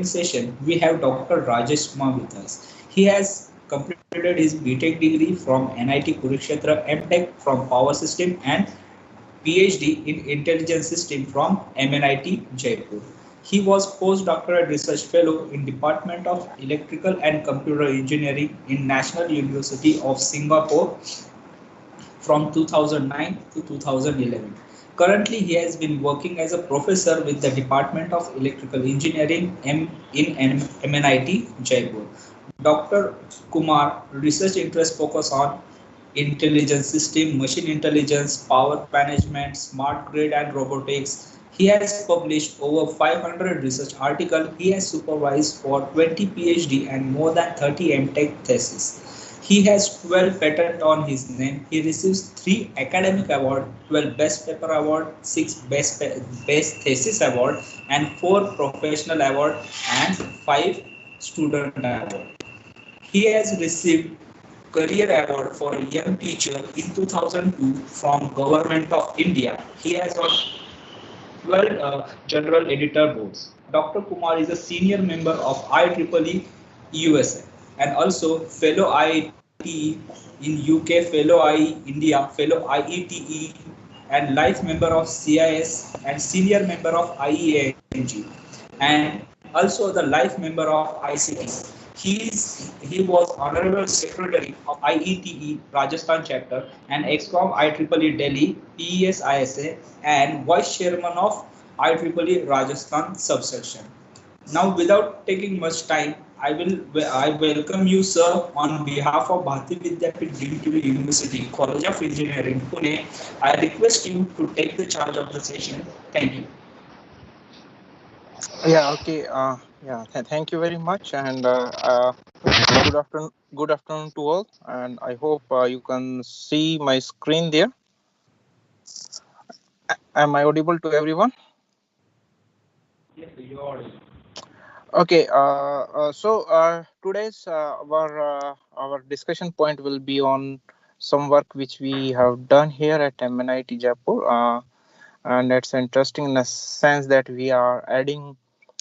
session, we have Dr. Rajesh Kumar with us. He has completed his BTech degree from NIT Kurukshetra, MTech from Power System, and PhD in Intelligence System from MNIT Jaipur. He was postdoctoral research fellow in Department of Electrical and Computer Engineering in National University of Singapore from 2009 to 2011. Currently, he has been working as a professor with the Department of Electrical Engineering in MNIT Jaipur. Dr. Kumar research interests focus on intelligence system, machine intelligence, power management, smart grid, and robotics. He has published over 500 research articles. He has supervised for 20 PhD and more than 30 MTech theses. He has 12 patents on his name. He receives 3 academic awards, 12 best paper award, 6 best thesis award, and 4 professional award and 5 student award. He has received Career Award for a Young Teacher in 2002 from Government of India. He has on 12 general editor boards. Dr. Kumar is a senior member of IEEE USA and also fellow IITE in UK, fellow IE India, fellow IETE, and life member of CIS and senior member of IEANG, and also the life member of ICT. He was honorable secretary of IETE Rajasthan chapter and ex-com IEEE Delhi PES ISA and vice chairman of IEEE Rajasthan subsection. Now, without taking much time, I welcome you, sir, on behalf of Bharati Vidyapeeth Deemed University, College of Engineering, Pune. I request you to take the charge of the session. Thank you. Yeah, okay. Thank you very much, and good afternoon. Good afternoon to all, and I hope you can see my screen there. Am I audible to everyone? Yes, you are. Okay. Today's our discussion point will be on some work which we have done here at MNIT Jaipur, and it's interesting in the sense that we are adding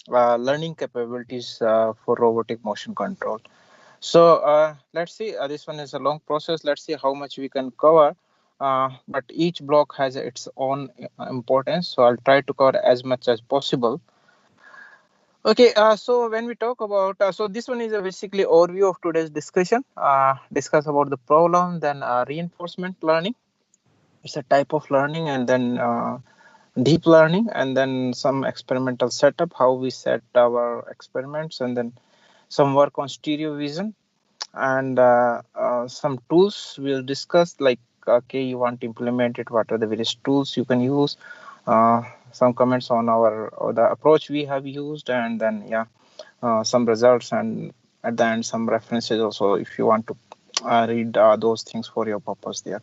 learning capabilities for robotic motion control. So let's see. This one is a long process. Let's see how much we can cover. But each block has its own importance. So I'll try to cover as much as possible. Okay. So when we talk about, so this one is a basically overview of today's discussion. Discuss about the problem, then reinforcement learning. It's a type of learning, and then deep learning, and then some experimental setup, how we set our experiments, and then some work on stereo vision, and some tools we'll discuss, like okay, you want to implement it, what are the various tools you can use, some comments on our or the approach we have used, and then some results, and at the end some references also if you want to read those things for your purpose there.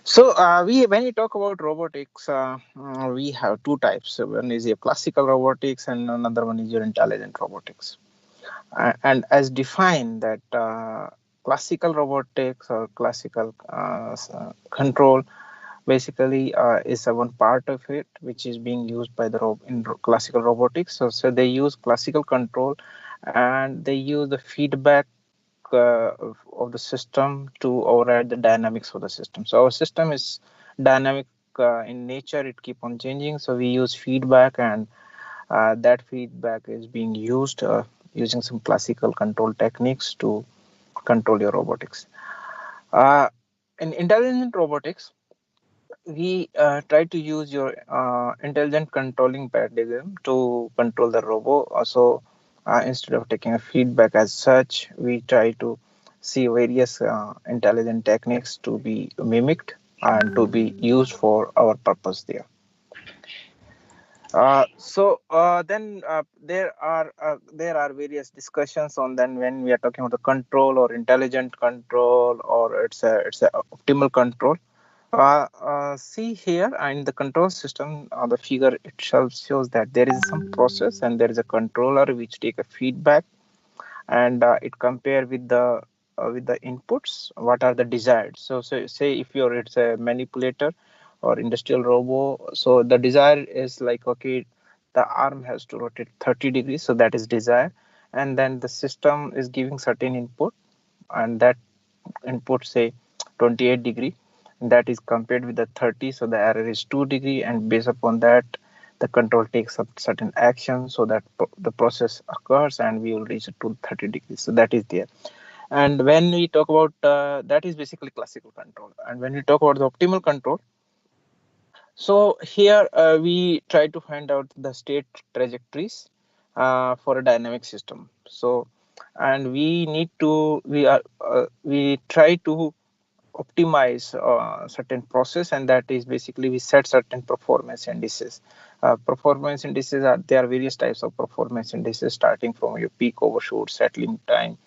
So we when we talk about robotics, we have two types. So one is your classical robotics and another one is your intelligent robotics. And as defined that classical robotics or classical control basically is one part of it which is being used by the classical robotics. So they use classical control and they use the feedback of the system to override the dynamics of the system. So our system is dynamic in nature, it keep on changing, so we use feedback, and that feedback is being used using some classical control techniques to control your robotics. In intelligent robotics, we try to use your intelligent controlling paradigm to control the robot. Also, instead of taking a feedback as such, we try to see various intelligent techniques to be mimicked and to be used for our purpose there. There are various discussions on then when we are talking about the control or intelligent control, or it's a optimal control. See here in the control system, the figure itself shows that there is some process and there is a controller which take a feedback, and it compare with the inputs what are the desired. So say if it's a manipulator or industrial robot, so the desire is like okay, the arm has to rotate 30 degrees, so that is desired. And then the system is giving certain input, and that input say 28 degree, that is compared with the 30, so the error is 2 degree, and based upon that the control takes up certain action so that the process occurs and we will reach to 30 degrees. So that is there. And when we talk about that is basically classical control. And when we talk about the optimal control, so here we try to find out the state trajectories for a dynamic system. So, and we need to we try to optimize certain process, and that is basically we set certain performance indices. Performance indices are, there are various types of performance indices, starting from your peak overshoot, settling time,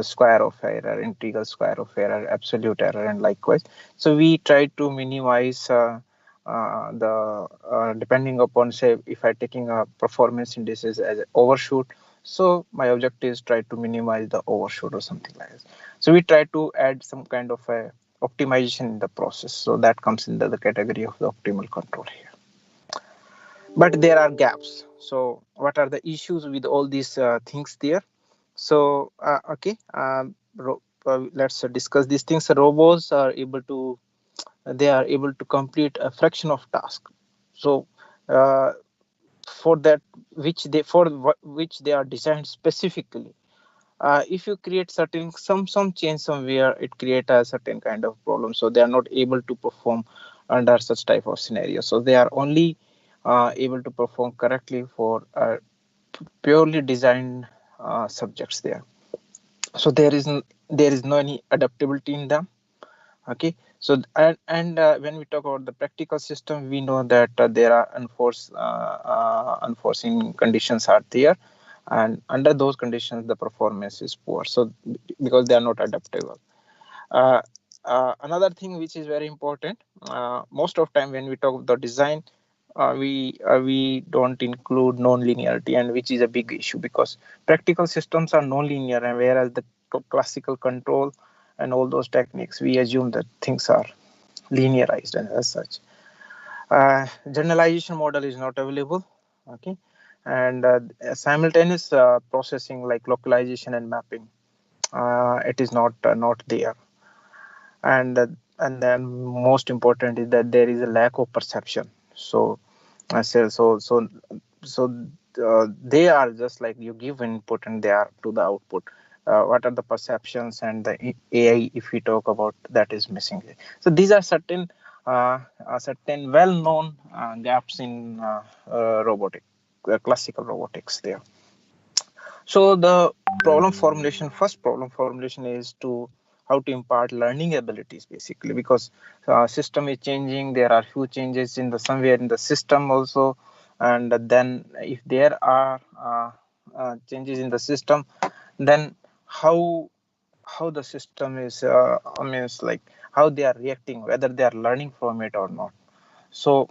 square of error, integral square of error, absolute error, and likewise. So we try to minimize the depending upon, say, if I taking a performance indices as overshoot, so my objective is try to minimize the overshoot or something like this. So we try to add some kind of a optimization in the process. So that comes in the category of the optimal control here. But there are gaps. So what are the issues with all these things there? So okay, let's discuss these things. Robots are able to, they are able to complete a fraction of task. So uh, for that which they are designed specifically, if you create certain some change somewhere, it create a certain kind of problem, so they are not able to perform under such type of scenario. So they are only able to perform correctly for purely designed subjects there. So there is no any adaptability in them. Okay, so and when we talk about the practical system, we know that there are unforeseen conditions are there, and under those conditions the performance is poor, so because they are not adaptable. uh, Another thing which is very important, most of time when we talk about the design, we don't include non-linearity, and which is a big issue because practical systems are non-linear, and whereas the classical control and all those techniques, we assume that things are linearized, and as such generalization model is not available. Okay, and simultaneous processing like localization and mapping, it is not there. And then most important is that there is a lack of perception. So I say they are just like you give input and they are to the output. What are the perceptions and the AI, if we talk about, that is missing. So these are certain well-known gaps in classical robotics there. So the first problem formulation is to how to impart learning abilities, basically, because system is changing. There are few changes in the somewhere in the system also, and then if there are changes in the system, then how the system is means like how they are reacting, whether they are learning from it or not. So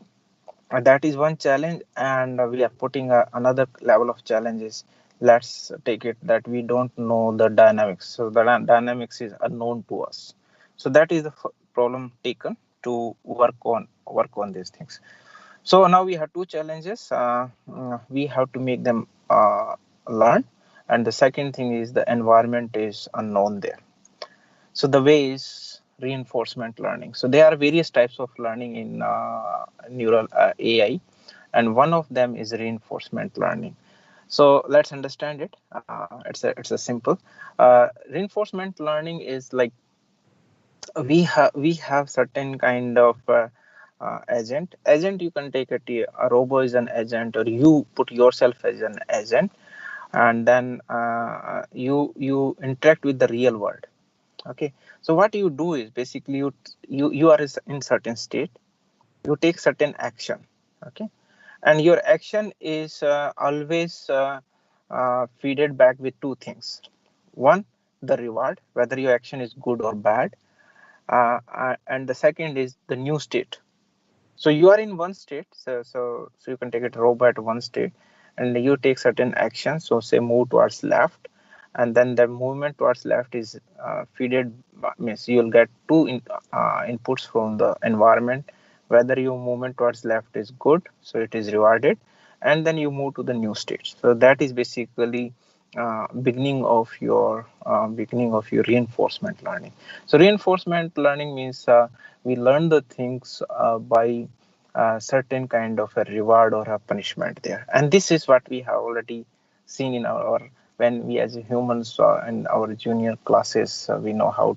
that is one challenge, and we are putting another level of challenges. Let's take it that we don't know the dynamics, so the dynamics is unknown to us. So that is the problem taken to work on these things. So now we have two challenges. We have to make them learn, and the second thing is the environment is unknown there. So the way is reinforcement learning. So there are various types of learning in neural AI, and one of them is reinforcement learning. So let's understand it. It's a simple reinforcement learning is like we have certain kind of agent. You can take a robot is an agent, or you put yourself as an agent, and then you interact with the real world. Okay, so what you do is basically you are in certain state, you take certain action. Okay, and your action is always feeded back with two things. One, the reward, whether your action is good or bad, and the second is the new state. So you are in one state, so you can take it robot at one state, and you take certain action. So say move towards left, and then the movement towards left is feeded, means you'll get two inputs from the environment. Whether your movement towards left is good, so it is rewarded, and then you move to the new stage. So that is basically beginning of your reinforcement learning. So reinforcement learning means we learn the things by certain kind of a reward or a punishment there, and this is what we have already seen in our when we as humans in our junior classes, we know how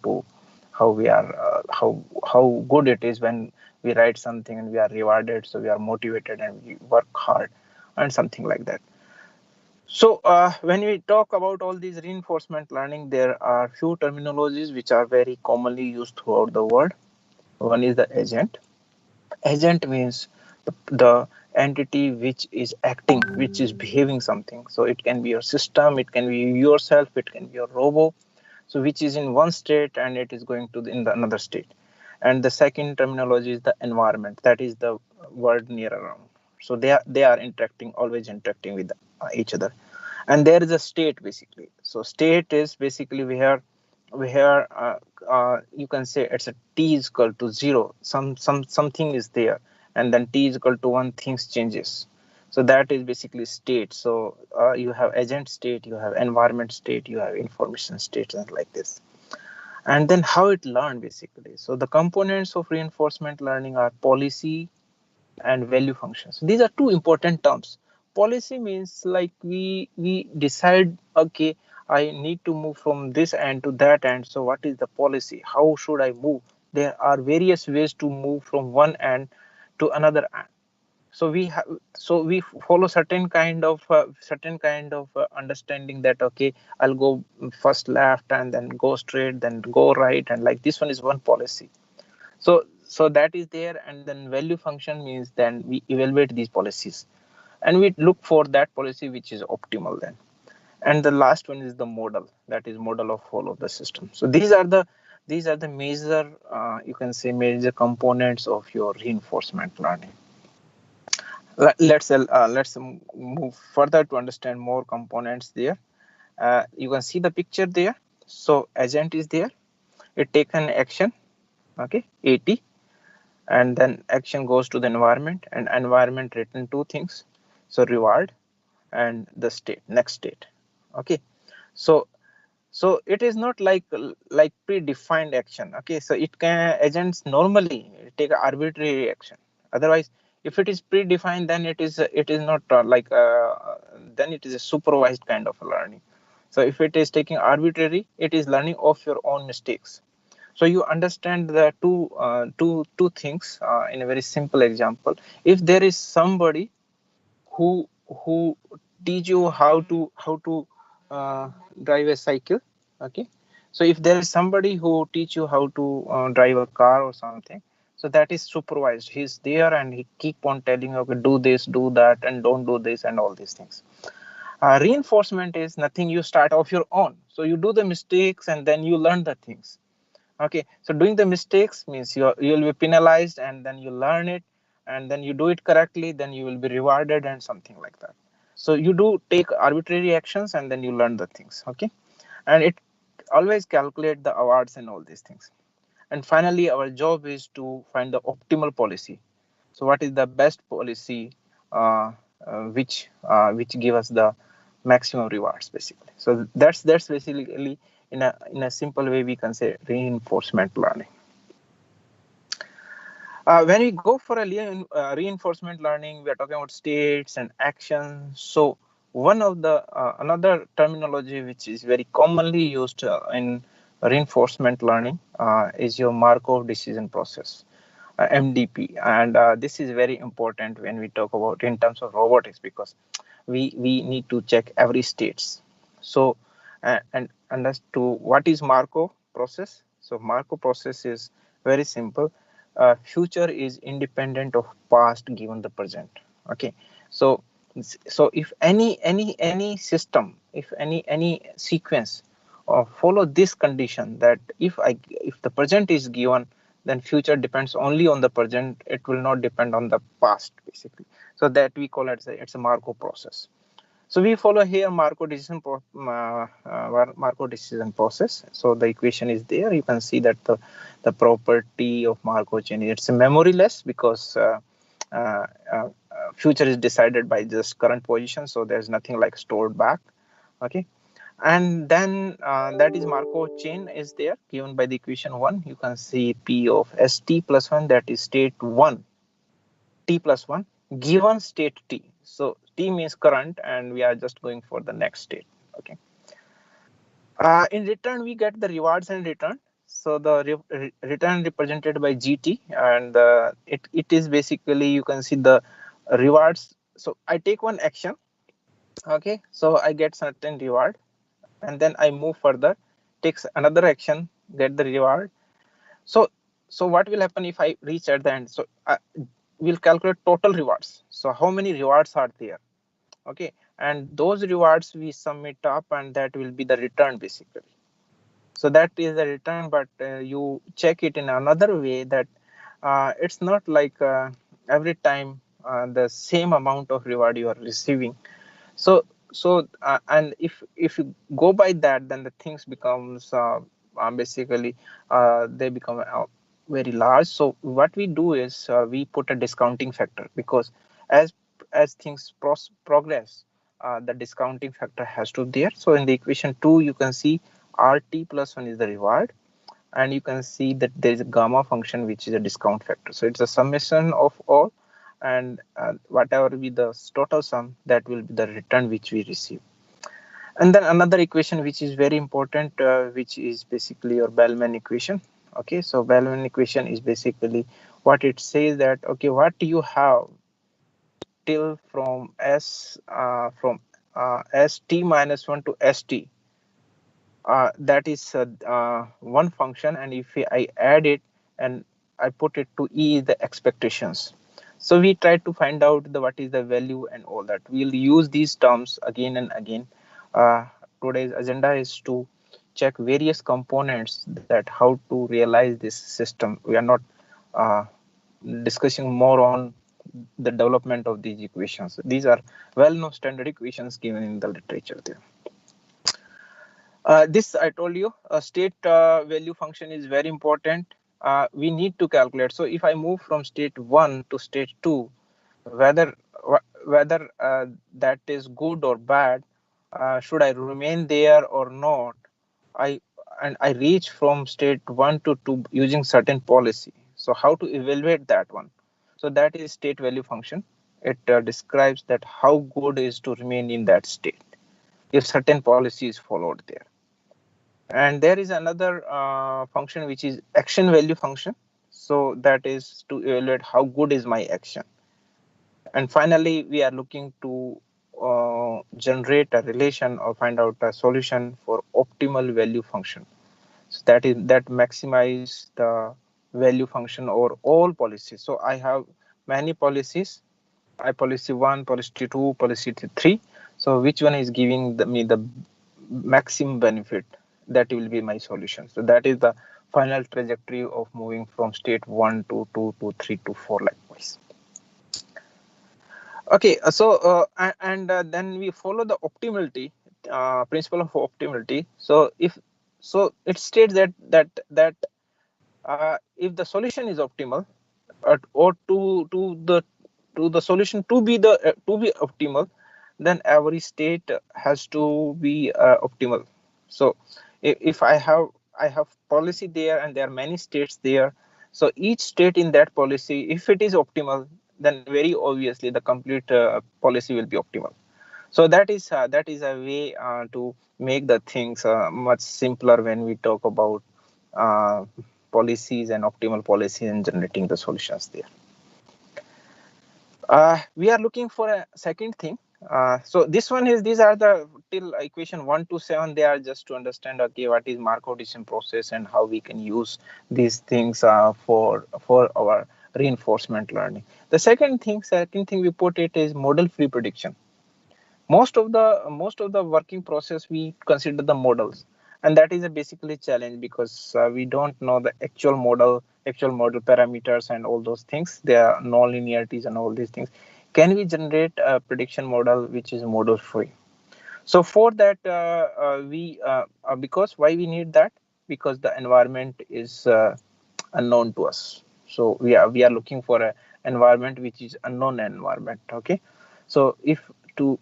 we are how good it is when we write something and we are rewarded, so we are motivated and we work hard and something like that. So when we talk about all these reinforcement learning, there are few terminologies which are very commonly used throughout the world. One is the agent. Agent means the entity which is acting, which is behaving something. So it can be your system, it can be yourself, it can be your robot. So which is in one state and it is going to in the another state. And the second terminology is the environment. That is the world near around. So they are interacting, always interacting with each other. And there is a state basically. So state is basically where you can say it's a t is equal to 0, something is there, and then t is equal to 1, things changes. So that is basically state. So you have agent state, you have environment state, you have information state, and like this. And then how it learned basically. So the components of reinforcement learning are policy and value functions. These are two important terms. Policy means like we decide, okay, I need to move from this end to that end. So what is the policy? How should I move? There are various ways to move from one end to another end. So we follow certain kind of understanding that, okay, I'll go first left and then go straight, then go right, and like this one is one policy. So that is there. And then value function means then we evaluate these policies and we look for that policy which is optimal then. And the last one is the model, that is model of whole of the system. So these are the major you can say major components of your reinforcement learning. Let's move further to understand more components there. You can see the picture there. So agent is there, it take an action, okay, 80, and then action goes to the environment, and environment return two things, so reward and the state, next state. Okay, so it is not like predefined action. Okay, so it can agents normally take arbitrary action. Otherwise, if it is predefined, then it is not then it is a supervised kind of learning. So if it is taking arbitrary, it is learning of your own mistakes. So you understand the two things in a very simple example. If there is somebody who teach you how to drive a cycle, okay, so if there is somebody who teach you how to drive a car or something, so that is supervised. He's there and he keep on telling you, okay, do this, do that, and don't do this, and all these things. Reinforcement is nothing, you start off your own, so you do the mistakes and then you learn the things. Okay, so doing the mistakes means you'll be penalized, and then you learn it, and then you do it correctly, then you will be rewarded and something like that. So you do take arbitrary actions and then you learn the things. Okay, and it always calculate the awards and all these things. And finally, our job is to find the optimal policy. So what is the best policy which give us the maximum rewards basically. So that's basically in a simple way we can say reinforcement learning. When we go for a reinforcement learning, we are talking about states and actions. So one of the another terminology which is very commonly used in reinforcement learning is your Markov decision process, MDP. And this is very important when we talk about in terms of robotics, because we need to check every states. So and as to what is Markov process. So Markov process is very simple. Future is independent of past given the present. Okay, so if any system, if any sequence follow this condition, that if the present is given, then future depends only on the present, it will not depend on the past basically. So that we call it it's a Markov process. So we follow here Markov decision process. So the equation is there. You can see that the property of Markov chain, it's memoryless, because future is decided by just current position, so there's nothing like stored back. Okay, and then that is Markov chain is there given by the equation 1. You can see P of st plus 1, that is state 1 t plus 1 given state t. So t means current, and we are just going for the next state. Okay, in return we get the rewards and return. So the return represented by gt, and it is basically, you can see the rewards. So I take one action. Okay, so I get certain reward, and then I move further, takes another action, get the reward. So what will happen if I reach at the end? So we'll calculate total rewards. So how many rewards are there? Okay, and those rewards we sum it up, and that will be the return basically. So that is the return, but you check it in another way, that it's not like every time the same amount of reward you are receiving. So and if you go by that, then the things becomes basically they become very large. So what we do is we put a discounting factor, because as things progress, the discounting factor has to be there. So in the equation 2 you can see rt plus 1 is the reward, and you can see that there is a gamma function which is a discount factor. So it's a summation of all, and whatever be the total sum, that will be the return which we receive. And then another equation which is very important, which is basically your Bellman equation. Okay, so Bellman equation is basically what it says, that okay, what do you have till from st minus 1 to st, that is one function, and if I add it and I put it to e is the expectations. So we try to find out the what is the value and all that. We'll use these terms again and again. Today's agenda is to check various components, that how to realize this system. We are not uh, discussing more on the development of these equations. These are well-known standard equations given in the literature there. This I told you, a state value function is very important. We need to calculate. So if I move from state 1 to state 2, whether that is good or bad, should I remain there or not? I reach from state 1 to 2 using certain policy. So how to evaluate that one? So that is state value function. It describes that how good is to remain in that state if certain policy is followed there. And there is another function which is action value function. So that is to evaluate how good is my action. And finally, we are looking to generate a relation or find out a solution for optimal value function. So that maximize the value function over all policies. So I have many policies. I policy 1, policy 2, policy 3. So which one is giving me the maximum benefit? That will be my solution. So that is the final trajectory of moving from state 1 to 2 to 3 to 4 likewise. Okay, so then we follow the optimality principle of optimality. So it states that if the solution is optimal, or to the solution to be optimal, then every state has to be optimal. So if I have policy there, and there are many states there, so each state in that policy, if it is optimal, then very obviously the complete policy will be optimal. So that is a way to make the things much simpler when we talk about policies and optimal policies and generating the solutions there. We are looking for a second thing. So this one is, these are the till equation 1 to 7. They are just to understand, okay, what is Markov decision process and how we can use these things for our reinforcement learning. The second thing we put it is model free prediction. Most of the working process we consider the models, and that is a basically challenge, because we don't know the actual model parameters and all those things. There are non-linearities and all these things. Can we generate a prediction model which is model free? So for that because why we need that? Because the environment is unknown to us. So we are looking for environment which is unknown environment. Okay, so to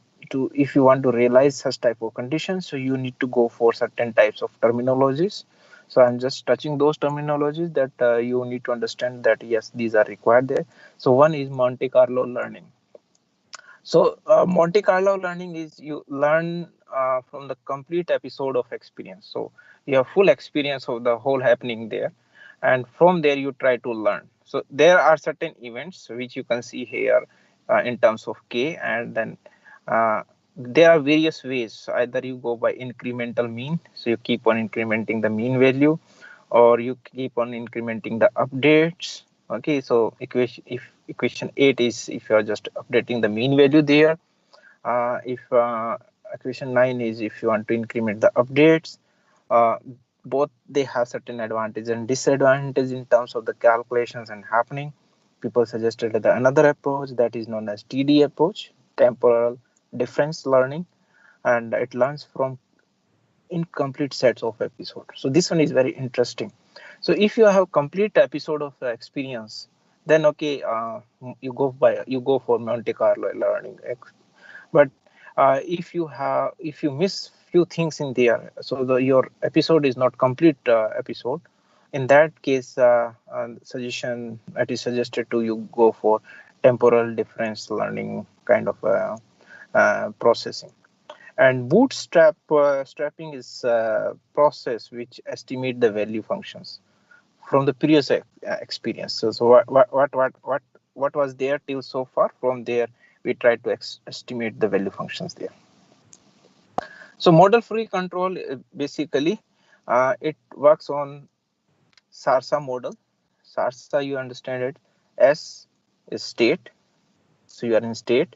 if you want to realize such type of conditions, so you need to go for certain types of terminologies. So I'm just touching those terminologies that you need to understand that yes, these are required there. So one is Monte Carlo learning. So Monte Carlo learning is you learn from the complete episode of experience. So you have full experience of the whole happening there, and from there you try to learn. So there are certain events which you can see here in terms of K, and then uh, there are various ways. So either you go by incremental mean, so you keep on incrementing the mean value, or you keep on incrementing the updates. Okay, so equation 8 is if you are just updating the mean value there. If equation 9 is if you want to increment the updates. uh, Both they have certain advantage and disadvantage in terms of the calculations and happening. People suggested the another approach that is known as TD approach, temporal difference learning, and it learns from incomplete sets of episodes. So this one is very interesting. So if you have complete episode of experience, then okay, you go for Monte Carlo learning. But if you miss few things in there, so your episode is not complete episode. In that case, suggestion that is suggested to you go for temporal difference learning kind of processing. And strapping is a process which estimate the value functions from the previous experience. So what was there till so far? From there, we try to estimate the value functions there. So model free control basically it works on SARSA model. SARSA, you understand it. S is state, so you are in state.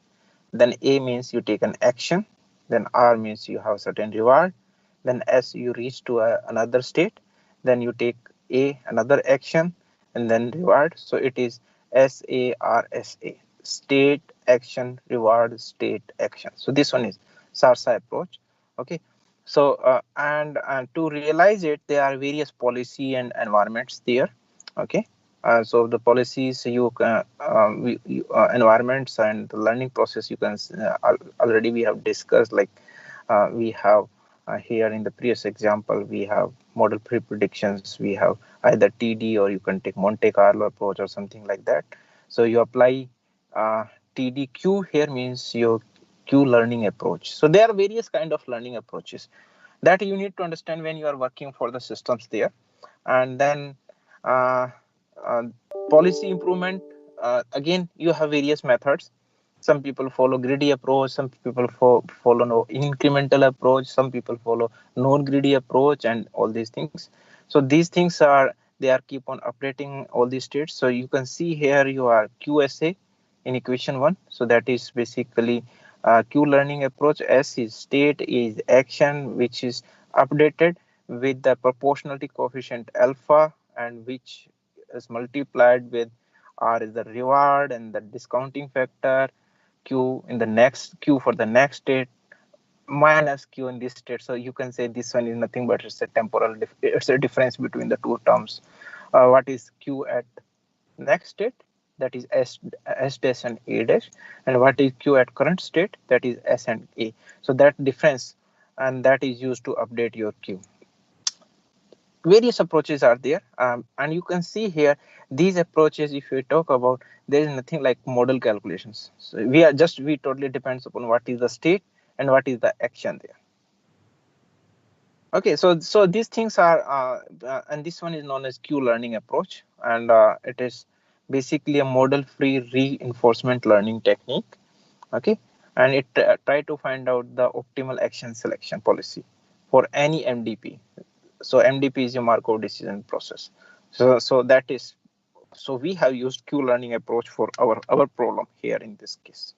Then A means you take an action. Then R means you have certain reward. Then S, you reach to another state. Then you take A, another action, and then reward. So it is SARSA, state, action, reward, state, action. So this one is SARSA approach. Okay. So and to realize it, there are various policy and environments there. Okay. So the policies environments and the learning process you can already we have discussed, like we have here in the previous example we have model pre-predictions, we have either TD or you can take Monte Carlo approach or something like that. So you apply TDQ here means your Q learning approach. So there are various kind of learning approaches that you need to understand when you are working for the systems there. And then uh, uh, policy improvement, again you have various methods. Some people follow greedy approach, some people follow no incremental approach, some people follow non-greedy approach, and all these things. So these things are they are keep on updating all these states. So you can see here you are QSA in equation 1. So that is basically Q learning approach. S is state, is action, which is updated with the proportionality coefficient alpha, and which is multiplied with R is the reward and the discounting factor, Q in the next Q for the next state, minus Q in this state. So you can say this one is nothing but it's a temporal it's a difference between the two terms. What is Q at next state? That is S dash and A dash. And what is Q at current state? That is S and A. So that difference, and that is used to update your Q. Various approaches are there, and you can see here these approaches, if we talk about, there is nothing like model calculations. So we totally depends upon what is the state and what is the action there. Okay, so these things are and this one is known as Q learning approach, and it is basically a model free reinforcement learning technique. Okay, and it try to find out the optimal action selection policy for any MDP. So MDP is a Markov decision process. So that is, so we have used Q learning approach for our problem here in this case.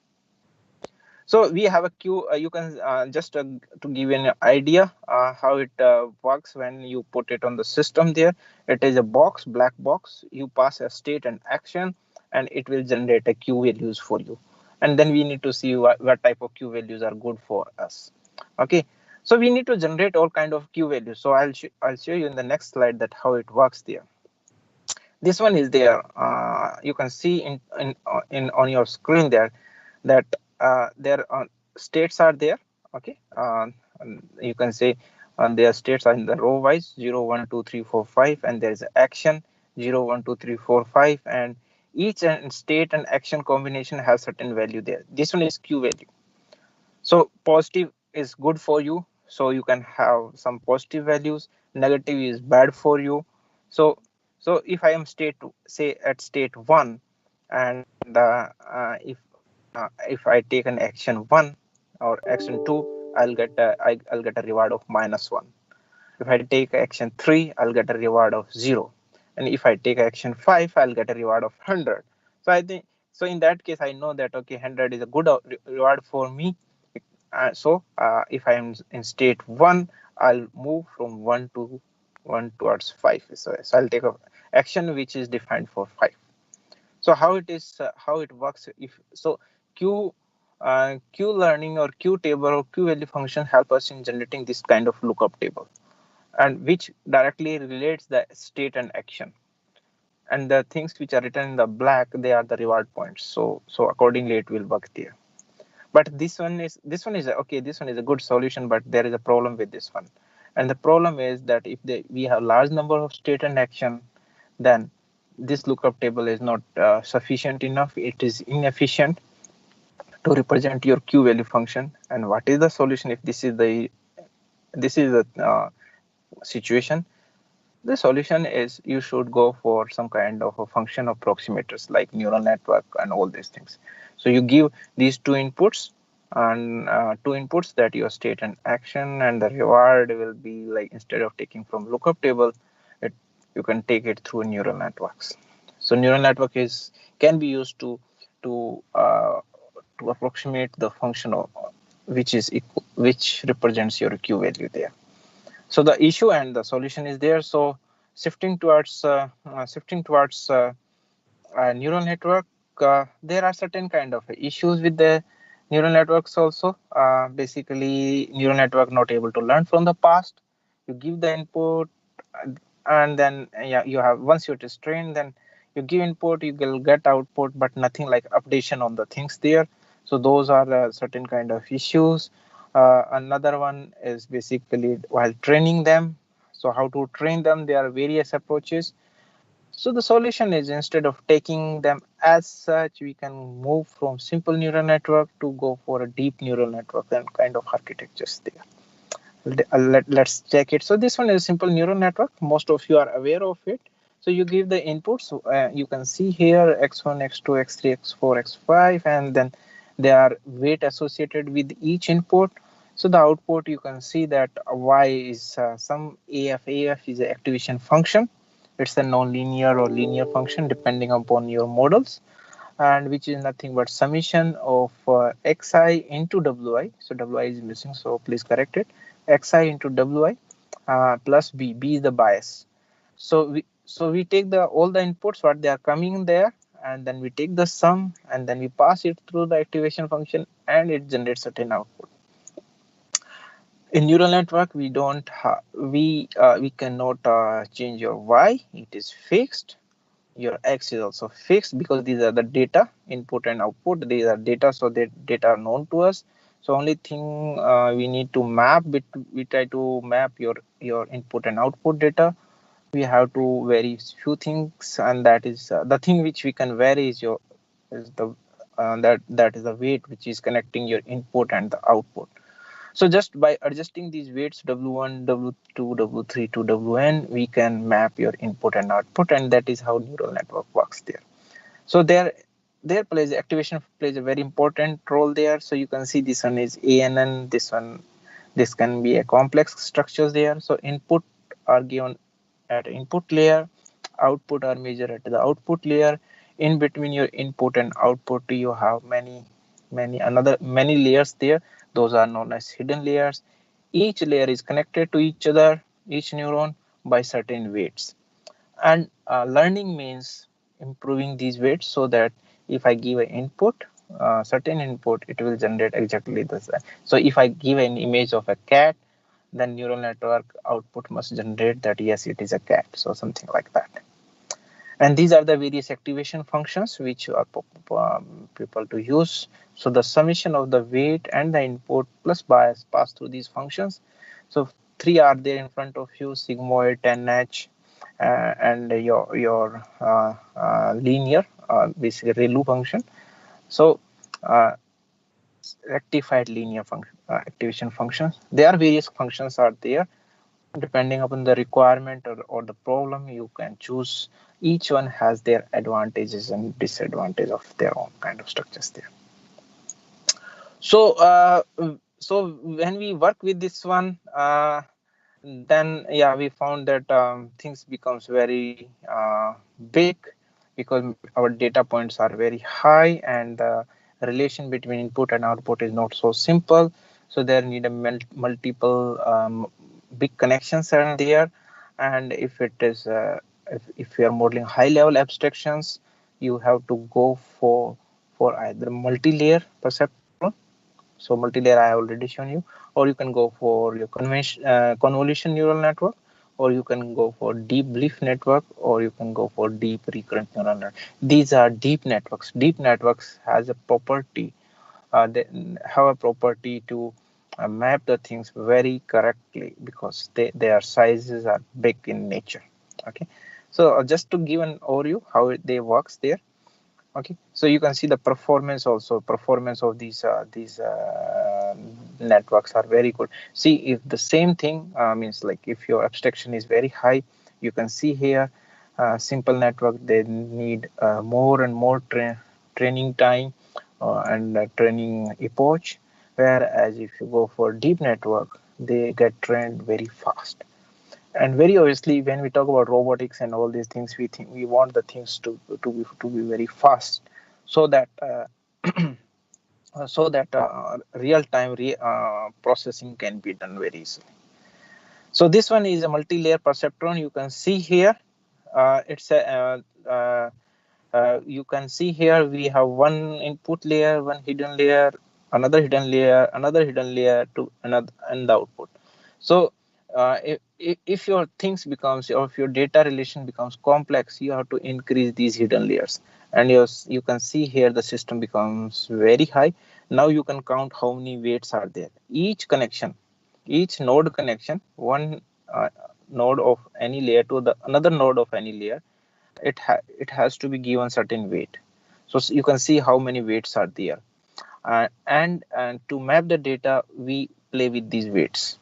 So we have a Q. You can just to give you an idea how it works when you put it on the system there. It is a box, black box. You pass a state and action, and it will generate a Q values for you. And then we need to see what type of Q values are good for us. Okay. So we need to generate all kind of Q values. So I'll show you in the next slide that how it works there. This one is there. You can see in on your screen there that their states are there. Okay, and you can say their states are in the row wise 0 1 2 3 4 5, and there is action 0 1 2 3 4 5, and each state and action combination has certain value there. This one is q value. So positive is good for you, so you can have some positive values. Negative is bad for you. So if I am state say at state 1, and if I take an action 1 or action 2, I'll get a reward of -1. If I take action 3, I'll get a reward of 0. And if I take action 5, I'll get a reward of 100. So I think, so in that case, I know that okay, 100 is a good reward for me. If I am in state 1, I'll move from 1 towards 5. So I'll take a action which is defined for 5. So how it is, how it works? If so, Q learning or Q table or Q value function help us in generating this kind of lookup table, and which directly relates the state and action. And the things which are written in the black, they are the reward points. So accordingly, it will work there. But this one is okay. This one is a good solution, but there is a problem with this one. And the problem is that if we have large number of state and action, then this lookup table is not sufficient enough. It is inefficient to represent your Q value function. And what is the solution if this is the situation? The solution is you should go for some kind of a function approximators like neural network and all these things. So you give these two inputs, and two inputs, that your state and action, and the reward will be like, instead of taking from lookup table, you can take it through neural networks. So neural network can be used to uh, to approximate the function of which represents your Q value there. So the issue and the solution is there. So shifting towards a neural network, there are certain kind of issues with the neural networks also. Basically, neural network not able to learn from the past. You give the input, and then yeah, you have, once it is trained, then you give input, you will get output, but nothing like updation on the things there. So those are certain kind of issues. Another one is basically while training them. So how to train them? There are various approaches. So the solution is, instead of taking them as such, we can move from simple neural network to go for a deep neural network and kind of architectures there. Let's check it. So this one is a simple neural network. Most of you are aware of it. So you give the inputs. You can see here x1, x2, x3, x4, x5, and then they are weight associated with each input. So the output, you can see that y is some AF. AF is an activation function. It's a non-linear or linear function depending upon your models, and which is nothing but summation of xi into wi. So wi is missing, so please correct it. Xi into wi plus b. B is the bias. So we take the all the inputs what they are coming there, and then we take the sum, and then we pass it through the activation function, and it generates certain output. In neural network, we don't we cannot change your y. It is fixed. Your x is also fixed, because these are the data input and output. These are data, so that data are known to us. So only thing we need to map, we try to map your input and output data. We have to vary few things, and that is the thing which we can vary is that is the weight which is connecting your input and the output. So just by adjusting these weights w1, w2, w3 to wn, we can map your input and output, and that is how neural network works there. So there plays activation plays a very important role there. So you can see this one is ANN, this can be a complex structures there. So input are given at input layer, output are measured at the output layer. In between your input and output, you have many layers there. Those are known as hidden layers. Each layer is connected to each other, each neuron, by certain weights. And learning means improving these weights, so that if I give an input, certain input, it will generate exactly the same. So if I give an image of a cat, then neural network output must generate that yes, it is a cat. So something like that. And these are the various activation functions which are people to use. So the summation of the weight and the input plus bias pass through these functions. So three are there in front of you: sigmoid, 10h, and your linear, basically ReLU function. So uh, rectified linear function activation functions. There are various functions are there. Depending upon the requirement or the problem, you can choose. Each one has their advantages and disadvantages of their own kind of structures there. So so when we work with this one, then yeah, we found that things becomes very big, because our data points are very high, and the relation between input and output is not so simple. So there need a multiple big connections are there. And if it is if you are modeling high level abstractions, you have to go for either multi-layer perceptron. So multi-layer I have already shown you, or you can go for your convolution neural network, or you can go for deep belief network, or you can go for deep recurrent neural network. These are deep networks. Deep networks has a property, they have a property to map the things very correctly, because their sizes are big in nature. Okay, so just to give an overview how they works there. Okay, so you can see the performance also. Performance of these networks are very good. See, if the same thing means, like if your abstraction is very high, you can see here simple network, they need more and more training time and training epoch, whereas if you go for deep network, they get trained very fast. And very obviously, when we talk about robotics and all these things, we think we want the things to be very fast, so that real time processing can be done very easily. So this one is a multi-layer perceptron. You can see here it's a you can see here we have one input layer, one hidden layer, another hidden layer, another hidden layer to another, and the output. So if your things becomes, or if your data relation becomes complex, you have to increase these hidden layers. And you can see here the system becomes very high. Now you can count how many weights are there. Each connection, each node connection, one node of any layer to the another node of any layer, it has to be given certain weight. So you can see how many weights are there. And to map the data, we play with these weights,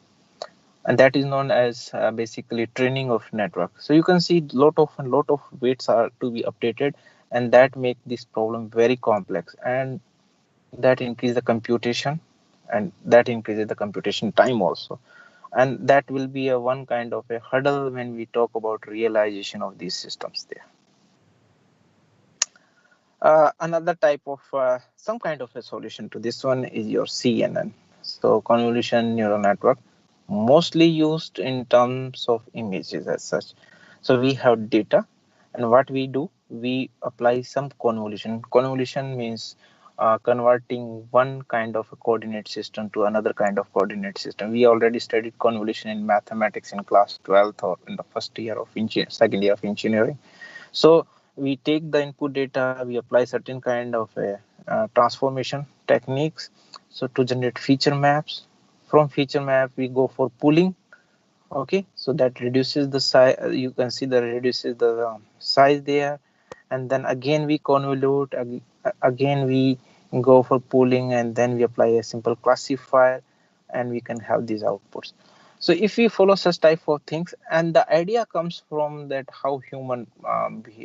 and that is known as basically training of network. So you can see lot of weights are to be updated, and that make this problem very complex, and that increase the computation, and that increases the computation time also. And that will be a one kind of a hurdle when we talk about realization of these systems there. Another type of some kind of a solution to this one is your CNN. So convolution neural network, mostly used in terms of images as such. So we have data, and what we do, we apply some convolution. Convolution means converting one kind of a coordinate system to another kind of coordinate system. We already studied convolution in mathematics in class 12th or in the first year of second year of engineering. So we take the input data, we apply certain kind of a transformation techniques, so to generate feature maps. From feature map, we go for pooling. Okay, so that reduces the size. You can see that reduces the size there. And then again we convolute, again we go for pooling, and then we apply a simple classifier, and we can have these outputs. So if we follow such type of things, and the idea comes from that how human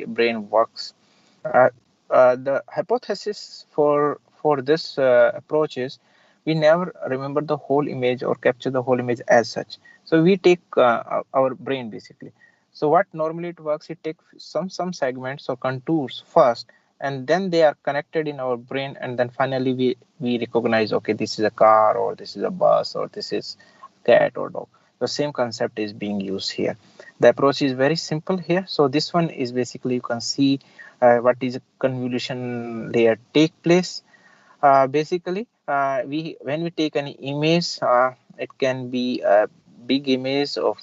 brain works. uh, the hypothesis for this approach is, we never remember the whole image or capture the whole image as such. So we take our brain basically. So what normally it works, it takes some segments or contours first, and then they are connected in our brain, and then finally we recognize, okay, this is a car, or this is a bus, or this is cat or dog. The same concept is being used here. The approach is very simple here. So this one is basically, you can see what is a convolution layer take place. Basically, we when we take any image, it can be a big image of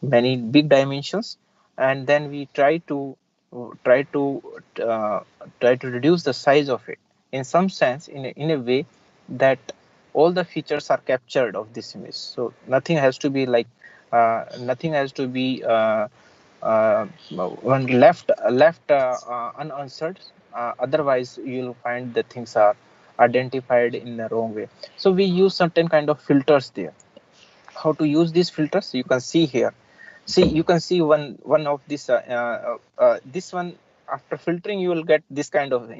many big dimensions, and then we try to try to uh, try to reduce the size of it in some sense, in a way that all the features are captured of this image. So nothing has to be like nothing has to be uh, when left unanswered. Otherwise you'll find the things are identified in the wrong way. So we use certain kind of filters there. How to use these filters, you can see here. See, you can see one of this one. After filtering you will get this kind of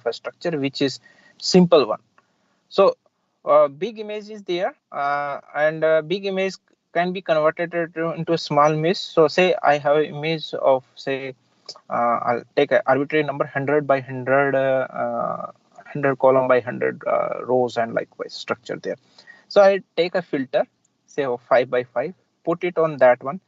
a structure, which is simple one. So big image is there, and big image can be converted into a small image. So say I have an image of, say, I'll take an arbitrary number, 100 by 100 100 column by 100 rows, and likewise structure there. So I take a filter, say of 5 by 5, put it on that one,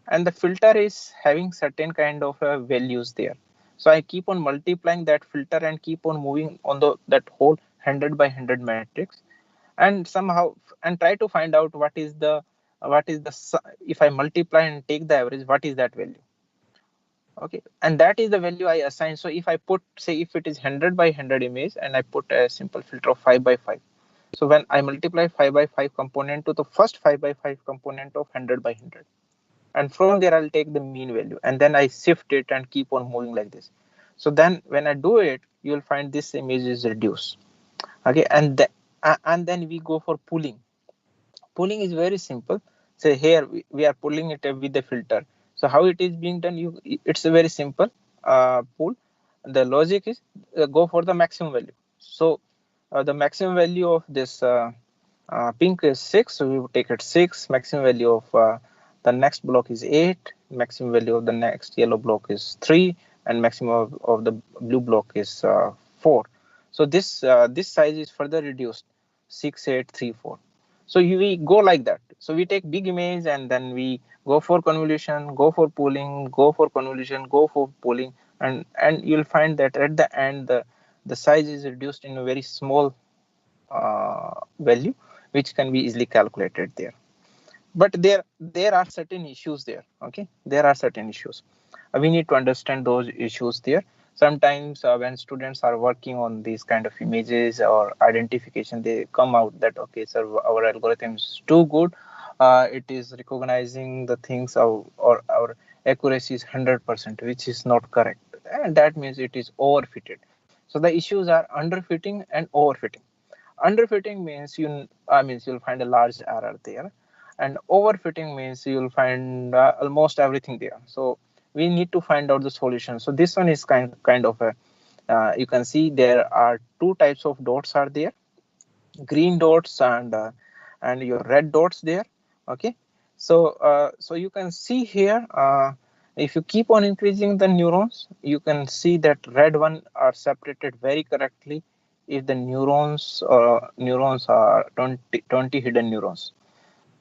and the filter is having certain kind of values there. So I keep on multiplying that filter and keep on moving on that whole 100 by 100 matrix, and somehow, and try to find out if I multiply and take the average, what is that value. Okay, and that is the value I assign. So if I put, say, if it is 100 by 100 image and I put a simple filter of 5 by 5, so when I multiply 5 by 5 component to the first 5 by 5 component of 100 by 100, and from there I'll take the mean value, and then I shift it and keep on moving like this. So then when I do it, you'll find this image is reduced. Okay, and then we go for pooling. Pooling is very simple. Say here we are pulling it with the filter. So how it is being done, it's a very simple pool. The logic is go for the maximum value. So the maximum value of this pink is 6, so we will take it 6. Maximum value of the next block is 8. Maximum value of the next yellow block is 3, and maximum of the blue block is 4. So this size is further reduced, 6, 8, 3, 4. So we go like that. So we take big image and then we go for convolution, go for pooling, go for convolution, go for pooling, and you'll find that at the end the size is reduced in a very small value, which can be easily calculated there. But there are certain issues there. Okay, there are certain issues. We need to understand those issues there. Sometimes when students are working on these kind of images or identification, they come out that, okay sir, our algorithm is too good, it is recognizing the things or our accuracy is 100%, which is not correct, and that means it is overfitted. So the issues are underfitting and overfitting. Underfitting means you'll find a large error there, and overfitting means you'll find almost everything there. So we need to find out the solution. So this one is kind of a you can see there are two types of dots are there, green dots and your red dots there. Okay, so you can see here, if you keep on increasing the neurons, you can see that red one are separated very correctly if the neurons are 20 hidden neurons.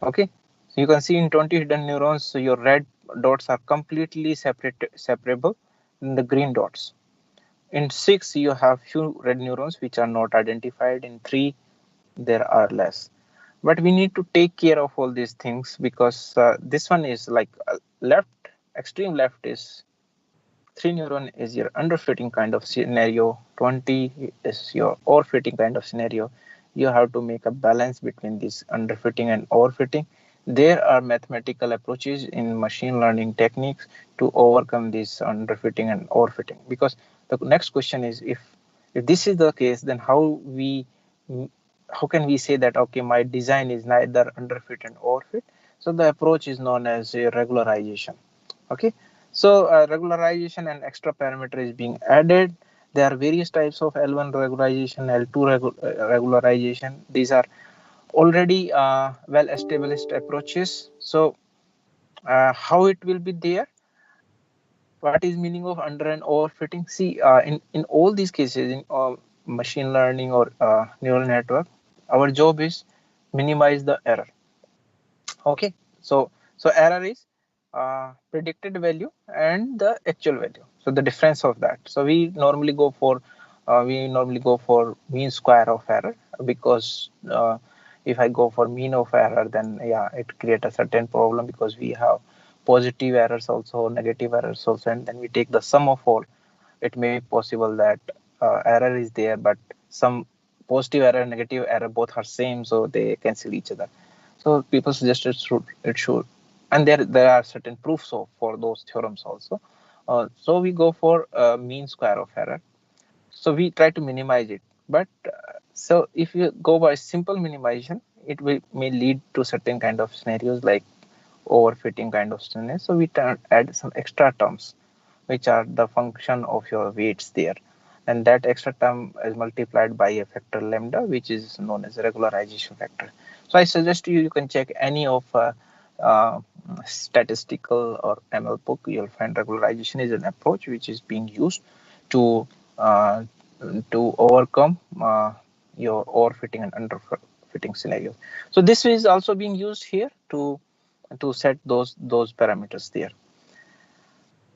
Okay, so you can see in 20 hidden neurons, so your red dots are completely separable than the green dots. In 6 you have few red neurons which are not identified. In 3 there are less. But we need to take care of all these things, because this one is like left, extreme left is 3 neuron is your underfitting kind of scenario, 20 is your overfitting kind of scenario. You have to make a balance between this underfitting and overfitting. There are mathematical approaches in machine learning techniques to overcome this underfitting and overfitting. Because the next question is, if this is the case, then how can we say that, okay, my design is neither underfit and overfit? So the approach is known as a regularization. Okay, so regularization and extra parameter is being added. There are various types of L1 regularization, L2 regularization. These are already well established approaches. So how it will be there? What is meaning of under and overfitting? See, in all these cases, in machine learning or neural network, our job is minimize the error. Okay, so error is predicted value and the actual value, so the difference of that. So we normally go for mean square of error, because if I go for mean of error, then yeah, it create a certain problem, because we have positive errors also, negative errors also, and then we take the sum of all. It may be possible that error is there, but some positive error, negative error, both are same, so they cancel each other. So people suggested it should, and there are certain proofs for those theorems also. So we go for mean square of error. So we try to minimize it, but so if you go by simple minimization, it may lead to certain kind of scenarios like overfitting kind of scenarios. So we add some extra terms which are the function of your weights there, and that extra term is multiplied by a factor lambda, which is known as a regularization factor. So I suggest you can check any of uh, statistical or ML book. You'll find regularization is an approach which is being used to uh, overcome your overfitting and underfitting scenarios. So this is also being used here to set those parameters there.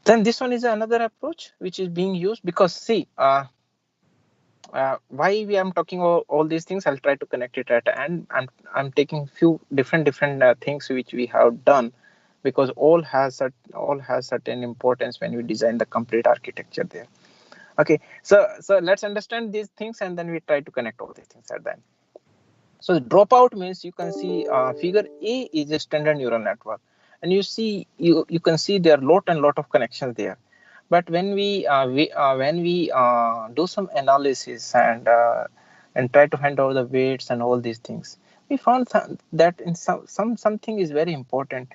Then this one is another approach which is being used, because see why we am talking all these things. I'll try to connect it at the end. I'm taking few different things which we have done, because all has certain importance when we design the complete architecture there. Okay, so let's understand these things and then we try to connect all these things at the end. So the dropout means, you can see figure A is a standard neural network, and you can see there are lot of connections there. But when we do some analysis and try to find out the weights and all these things, we found that in something is very important.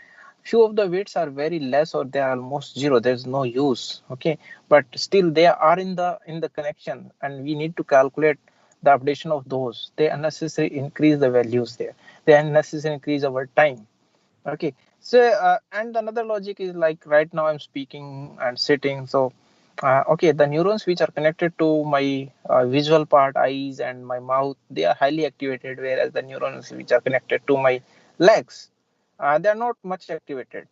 Few of the weights are very less or they are almost zero. There's no use. Okay, but still they are in the connection, and we need to calculate the updation of those. They unnecessarily increase the values there. They unnecessarily increase our time. Okay, so and another logic is like right now I'm speaking and sitting. So okay, the neurons which are connected to my visual part, eyes and my mouth, they are highly activated, whereas the neurons which are connected to my legs, they are not much activated.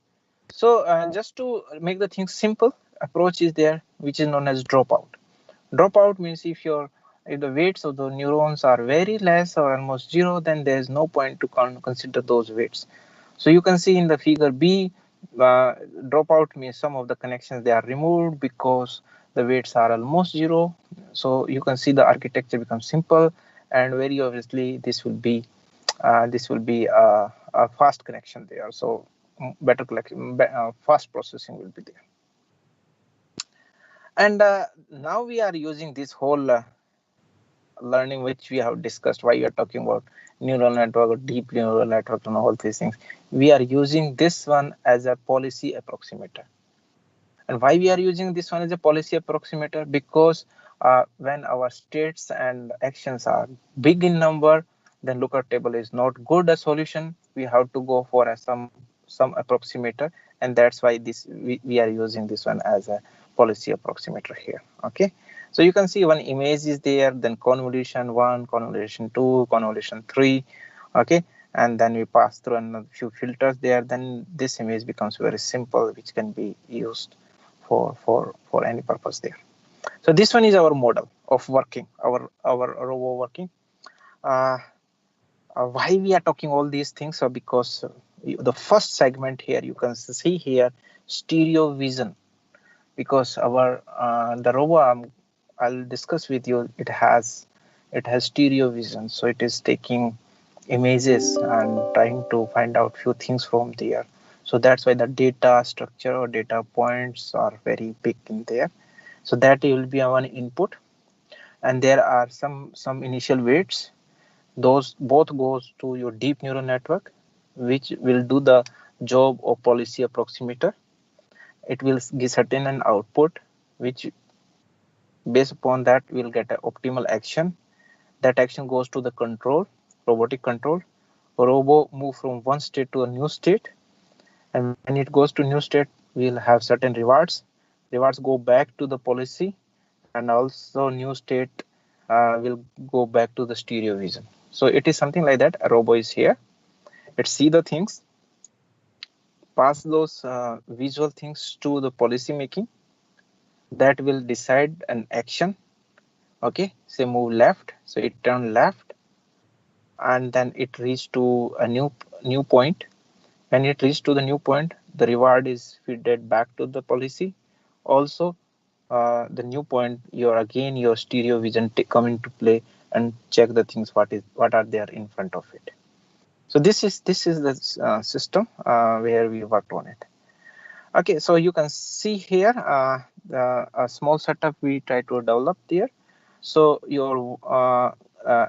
So just to make the things simple, approach is there which is known as dropout. Dropout means if the weights of the neurons are very less or almost zero, then there is no point to consider those weights. So you can see in the figure B, dropout means some of the connections they are removed because the weights are almost zero. So you can see the architecture becomes simple, and very obviously this will be a fast connection there. So better collection, fast processing will be there. And now we are using this whole learning which we have discussed, why we are talking about neural network or deep neural network and all these things. We are using this one as a policy approximator. And why we are using this one as a policy approximator? Because when our states and actions are big in number, then lookup table is not good a solution. We have to go for some approximator, and that's why we are using this one as a policy approximator here. Okay, so you can see one image is there, then convolution 1, convolution 2, convolution 3. Okay, and then we pass through a few filters there, then this image becomes very simple, which can be used for any purpose there. So this one is our model of working, our robo working. Why we are talking all these things? So because the first segment here, you can see here stereo vision, because our the robo I'll discuss with you, it has stereo vision, so it is taking images and trying to find out few things from there. So that's why the data structure or data points are very big in there. So that will be one input, and there are some initial weights. Those both goes to your deep neural network, which will do the job of policy approximator. It will give certain an output, which based upon that we'll get an optimal action. That action goes to the control, robotic control. Robo move from one state to a new state, and when it goes to new state, we'll have certain rewards. Rewards go back to the policy, and also new state will go back to the stereo vision. So it is something like that. A robo is here. It see the things, pass those visual things to the policy making, that will decide an action. Okay, say move left, so it turn left, and then it reach to a new point. When it reaches to the new point, the reward is fed back to the policy. Also, the new point, your stereo vision come into play and check the things what are there in front of it. So this is the system where we worked on it. Okay, so you can see here a small setup we try to develop there. So your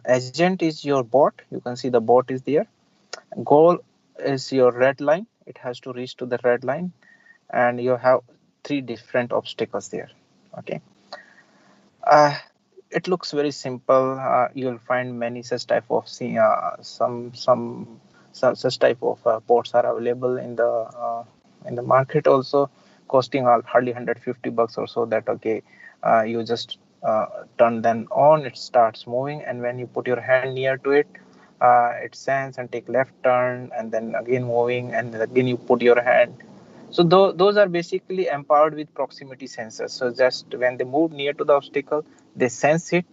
agent is your bot. You can see the bot is there. Goal is your red line. It has to reach to the red line, and you have three different obstacles there. Okay. Uh, it looks very simple. You'll find many such type of some such type of ports are available in the market also, costing hardly $150 or so. That okay, you just turn them on, it starts moving, and when you put your hand near to it, it sends and take left turn, and then again moving, and again you put your hand. So those are basically empowered with proximity sensors. So just when they move near to the obstacle, they sense it,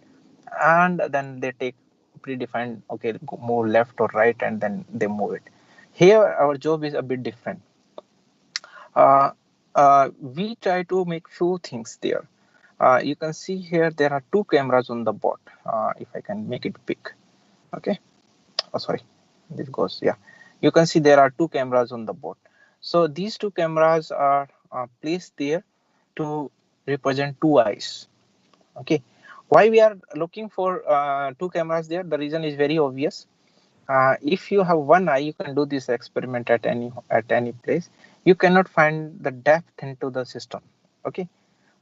and then they take predefined, okay, move left or right, and then they move it. Here our job is a bit different. Uh, we try to make few things there. You can see here there are two cameras on the bot. If I can make it big, okay. Oh, sorry, this goes, yeah. You can see there are two cameras on the board. So these two cameras are placed there to represent two eyes. Okay, why we are looking for two cameras there? The reason is very obvious. If you have one eye, you can do this experiment at any place. You cannot find the depth into the system. Okay,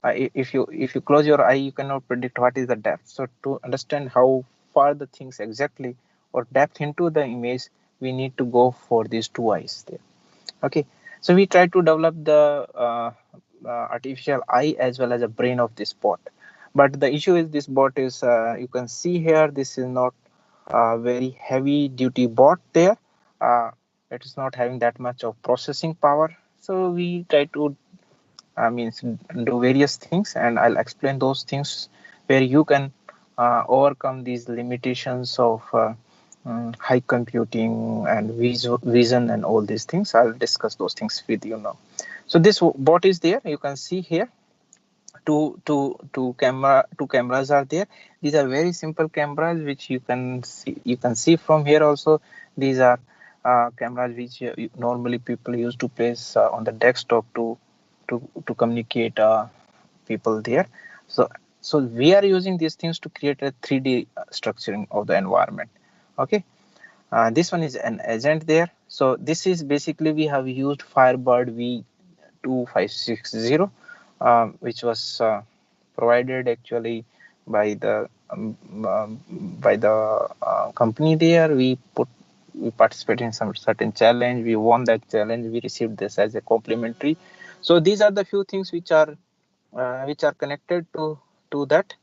if you close your eye, you cannot predict what is the depth. So to understand how far the things exactly or depth into the image, we need to go for these two eyes there. Okay, so we try to develop the artificial eye as well as a brain of this bot. But the issue is this bot is, you can see here, this is not a very heavy duty bot there. It is not having that much of processing power. So we try to means do various things, and I'll explain those things where you can overcome these limitations of high computing and vision and all these things. I'll discuss those things with you now. So this bot is there. You can see here two cameras are there. These are very simple cameras which you can see from here also. These are cameras which normally people used to place on the desktop to communicate people there. So we are using these things to create a 3D structuring of the environment. Okay, this one is an agent there. So this is basically, we have used Firebird V2560, which was provided actually by the company there. We participated in some certain challenge, we won that challenge, we received this as a complimentary. So these are the few things which are connected to that.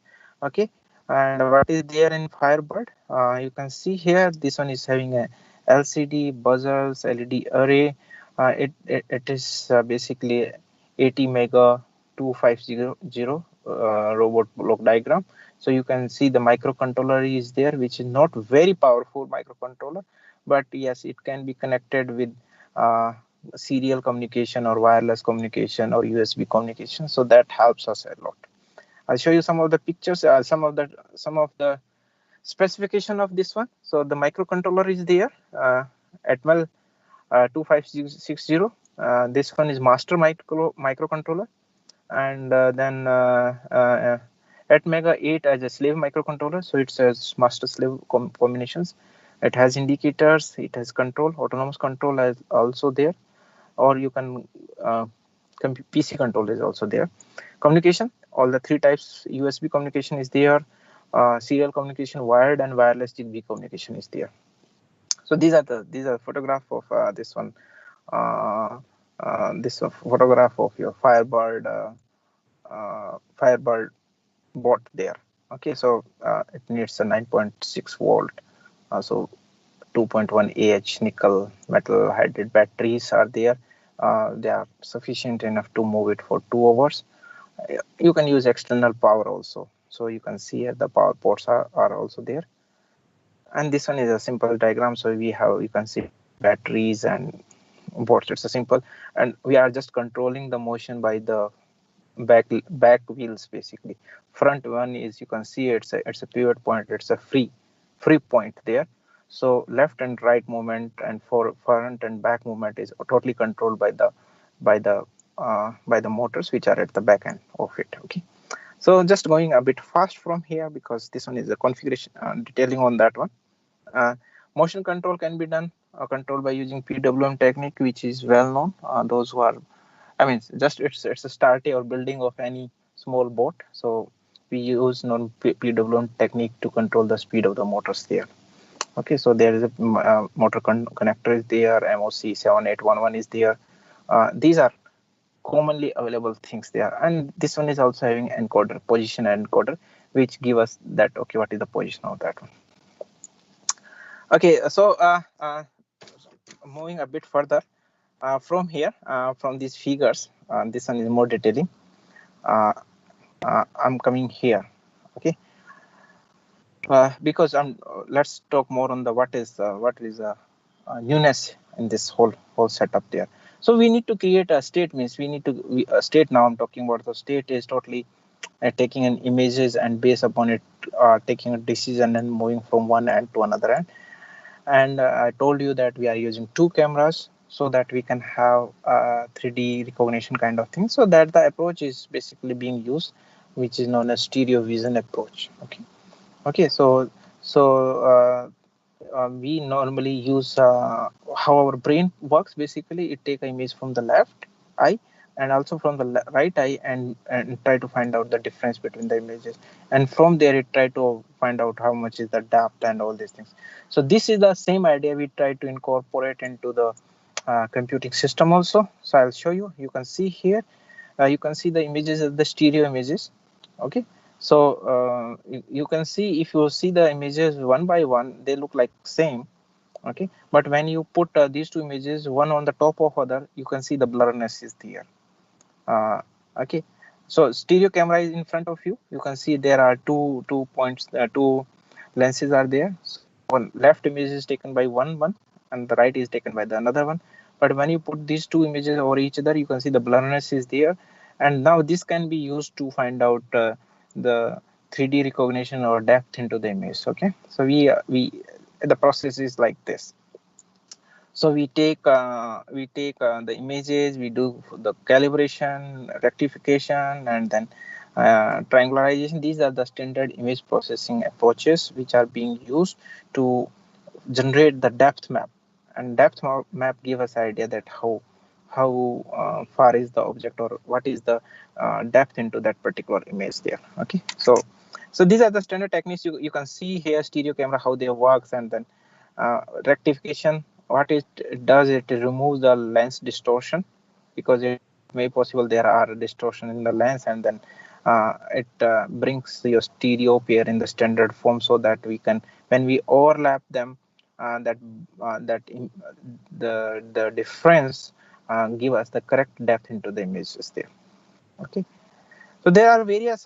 Okay, and what is there in Firebird, you can see here, this one is having a LCD buzzers, LED array. It is basically 80 mega 2500 robot block diagram. So you can see the microcontroller is there, which is not very powerful microcontroller, but yes, it can be connected with uh, serial communication or wireless communication or USB communication. So that helps us a lot. I'll show you some of the pictures, some of the specification of this one. So the microcontroller is there, Atmel 2560. This one is master microcontroller, and then Atmega 8 as a slave microcontroller. So it says master slave combinations. It has indicators, it has control, autonomous control is also there, or you can PC control is also there. Communication, all the three types USB communication is there. Serial communication, wired and wireless Zigbee communication is there. So these are photograph of this one. This photograph of your Firebird bot there. Okay, so it needs a 9.6 volt. So 2.1 Ah nickel metal hydride batteries are there. They are sufficient enough to move it for 2 hours. You can use external power also. So you can see here the power ports are also there. And this one is a simple diagram. So you can see batteries and boards. It's a simple, and we are just controlling the motion by the back wheels basically. Front one is, you can see, it's a pivot point, it's a free point there. So left and right movement and for front and back movement is totally controlled by the by the motors which are at the back end of it. Okay, so just going a bit fast from here because this one is a configuration detailing on that one. uh, Motion control can be done control by using PWM technique, which is well known. Those who are, I mean, just it's a starting or building of any small boat. So we use non PWM technique to control the speed of the motors there. Okay, so there is a motor connector is there, MOC 7811 is there. These are commonly available things there, and this one is also having encoder, position encoder, which give us that, okay, what is the position of that one. Okay, so moving a bit further from here, from these figures, this one is more detailing. I'm coming here, okay, because let's talk more on the what is newness in this whole setup there. So we need to create a state, means we need to state. Now I'm talking about the state is totally taking an images and based upon it taking a decision and moving from one end to another end. And I told you that we are using two cameras so that we can have 3D recognition kind of thing. So that the approach is basically being used, which is known as stereo vision approach. Okay. So we normally use how our brain works. Basically, it take an image from the left eye and also from the right eye and try to find out the difference between the images, and from there it try to find out how much is the depth and all these things. So this is the same idea we try to incorporate into the computing system also. So I'll show you. You can see here, you can see the images of the stereo images. Okay, so you can see, if you see the images one by one, they look like same. Okay, but when you put these two images one on the top of other, you can see the blurriness is there. Okay, so stereo camera is in front of you. You can see there are two points, two lenses are there. So one left image is taken by one and the right is taken by the another one. But when you put these two images over each other, you can see the blurriness is there. And now this can be used to find out the 3D recognition or depth into the image. Okay, so we the process is like this. So we take the images, we do the calibration, rectification, and then triangularization. These are the standard image processing approaches which are being used to generate the depth map. And depth map give us idea that how far is the object or what is the depth into that particular image there. Okay, so these are the standard techniques. You can see here stereo camera how they works, and then rectification, what it does, it removes the lens distortion, because it may possible there are distortion in the lens, and then it brings your stereo pair in the standard form, so that we can, when we overlap them, the difference give us the correct depth into the images there. Okay, so there are various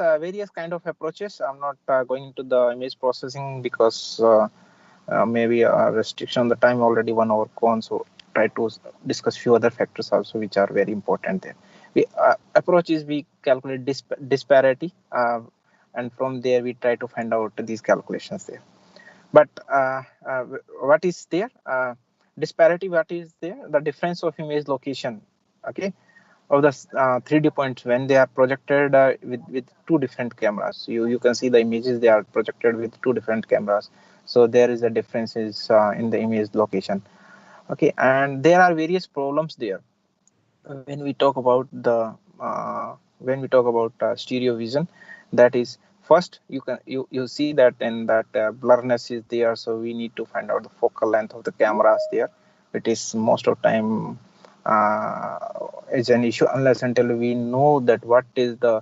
kind of approaches. I'm not going into the image processing because maybe a restriction on the time, already 1 hour gone, so try to discuss few other factors also which are very important there. We approach is we calculate disparity, and from there we try to find out these calculations there. But what is there, disparity, what is there, the difference of image location, okay, of the 3D points when they are projected with two different cameras. You can see the images, they are projected with two different cameras, so there is a differences in the image location. Okay, and there are various problems there when we talk about the stereo vision. That is, first you see that in that blurriness is there, so we need to find out the focal length of the cameras there. It is most of time is an issue unless until we know that what is the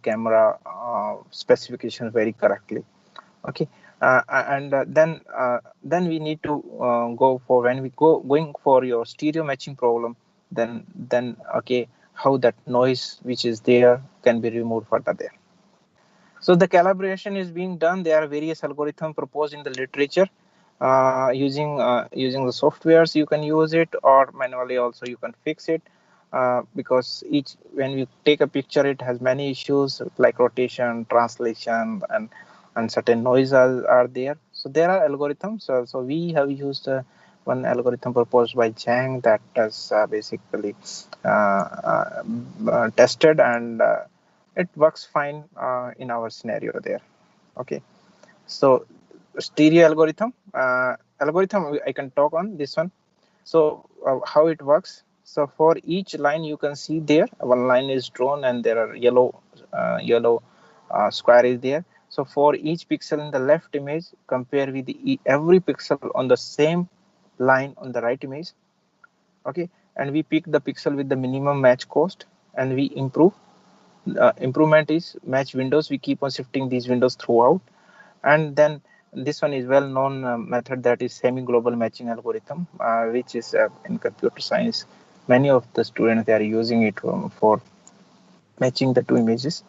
camera specification very correctly. Okay, and then we need to go for, when we going for your stereo matching problem, then okay, how that noise which is there can be removed further there. So the calibration is being done. There are various algorithms proposed in the literature. using the softwares you can use it, or manually also you can fix it, because each when you take a picture it has many issues like rotation, translation, and certain noise are there. So there are algorithms. So we have used one algorithm proposed by Chang that is basically tested, and it works fine in our scenario there. Okay, so stereo algorithm I can talk on this one. So how it works, so for each line you can see there one line is drawn and there are yellow square is there. So for each pixel in the left image compare with every pixel on the same line on the right image. Okay, and we pick the pixel with the minimum match cost, and we improve. Improvement is match windows, we keep on shifting these windows throughout. And then this one is well known method, that is semi global matching algorithm, which is in computer science many of the students they are using it for matching the two images.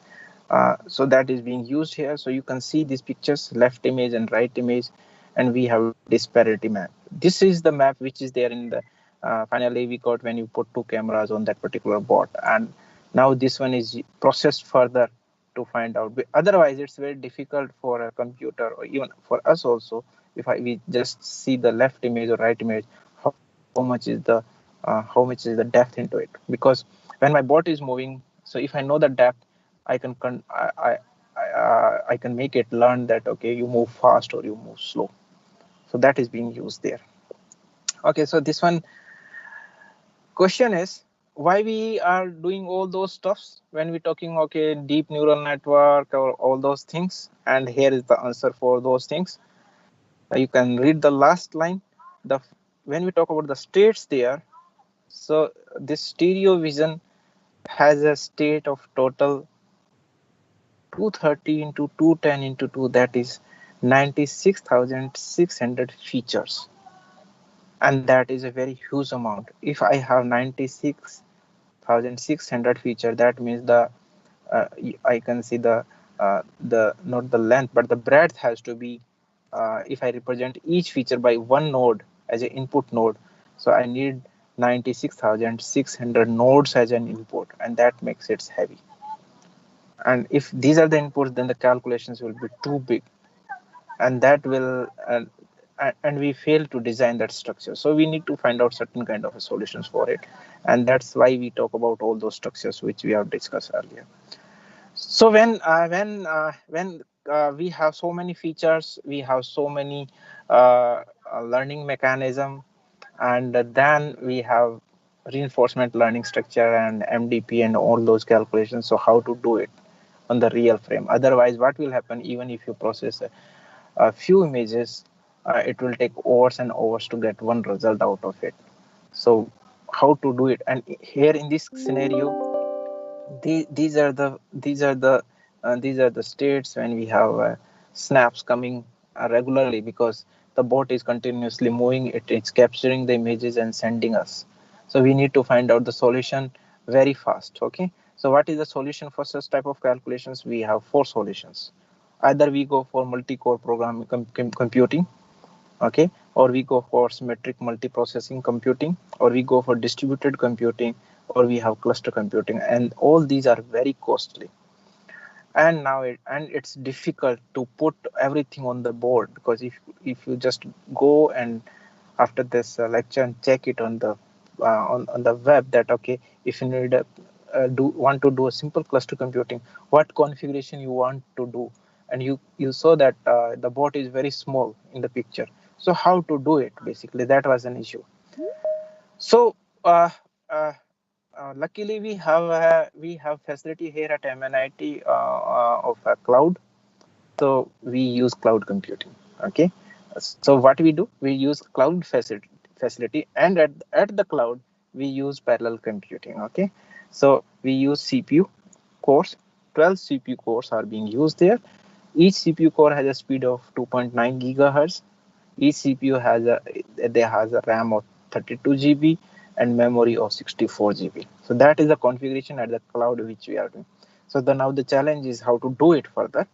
So that is being used here. So you can see these pictures, left image and right image, and we have disparity map. This is the map which is there in the finally we got when you put two cameras on that particular bot, and now this one is processed further to find out. Otherwise it's very difficult for a computer or even for us also, if we just see the left image or right image, how much is the depth into it. Because when my bot is moving, so if I know the depth, I can I can make it learn that okay you move fast or you move slow. So that is being used there. Okay, so this one question is why we are doing all those stuffs when we're talking okay deep neural network or all those things, and here is the answer for those things. You can read the last line. The when we talk about the states there, so this stereo vision has a state of total 230 into 210 into 2, that is 96,600 features, and that is a very huge amount. If I have 96,600 feature, that means uh, I can see the not the length but the breadth has to be, if I represent each feature by one node as an input node, so I need 96,600 nodes as an input, and that makes it heavy. And if these are the inputs, then the calculations will be too big, and that will and we fail to design that structure. So we need to find out certain kind of solutions for it, and that's why we talk about all those structures which we have discussed earlier. So when we have so many features, we have so many learning mechanism, and then we have reinforcement learning structure and MDP and all those calculations. So how to do it on the real frame? Otherwise, what will happen? Even if you process a few images, it will take hours and hours to get one result out of it. So how to do it? And here in this scenario, these are the states when we have snaps coming regularly, because the bot is continuously moving, it's capturing the images and sending us. So we need to find out the solution very fast. Okay, so what is the solution for such type of calculations? We have four solutions. Either we go for multi-core programming computing, okay, or we go for symmetric multiprocessing computing, or we go for distributed computing, or we have cluster computing, and all these are very costly. And now it's difficult to put everything on the board, because if you just go and after this lecture and check it on the on the web, that okay, if you need do want to do a simple cluster computing, what configuration you want to do, and you saw that the bot is very small in the picture. So how to do it, basically that was an issue. So uh, uh, luckily we have facility here at MNIT of a cloud. So we use cloud computing. Okay, so what we do, we use cloud facility, and at the cloud we use parallel computing. Okay, so we use CPU cores. 12 CPU cores are being used there. Each CPU core has a speed of 2.9 gigahertz. Each CPU has a RAM of 32 GB and memory of 64 GB. So that is the configuration at the cloud which we are doing. So now the challenge is how to do it further.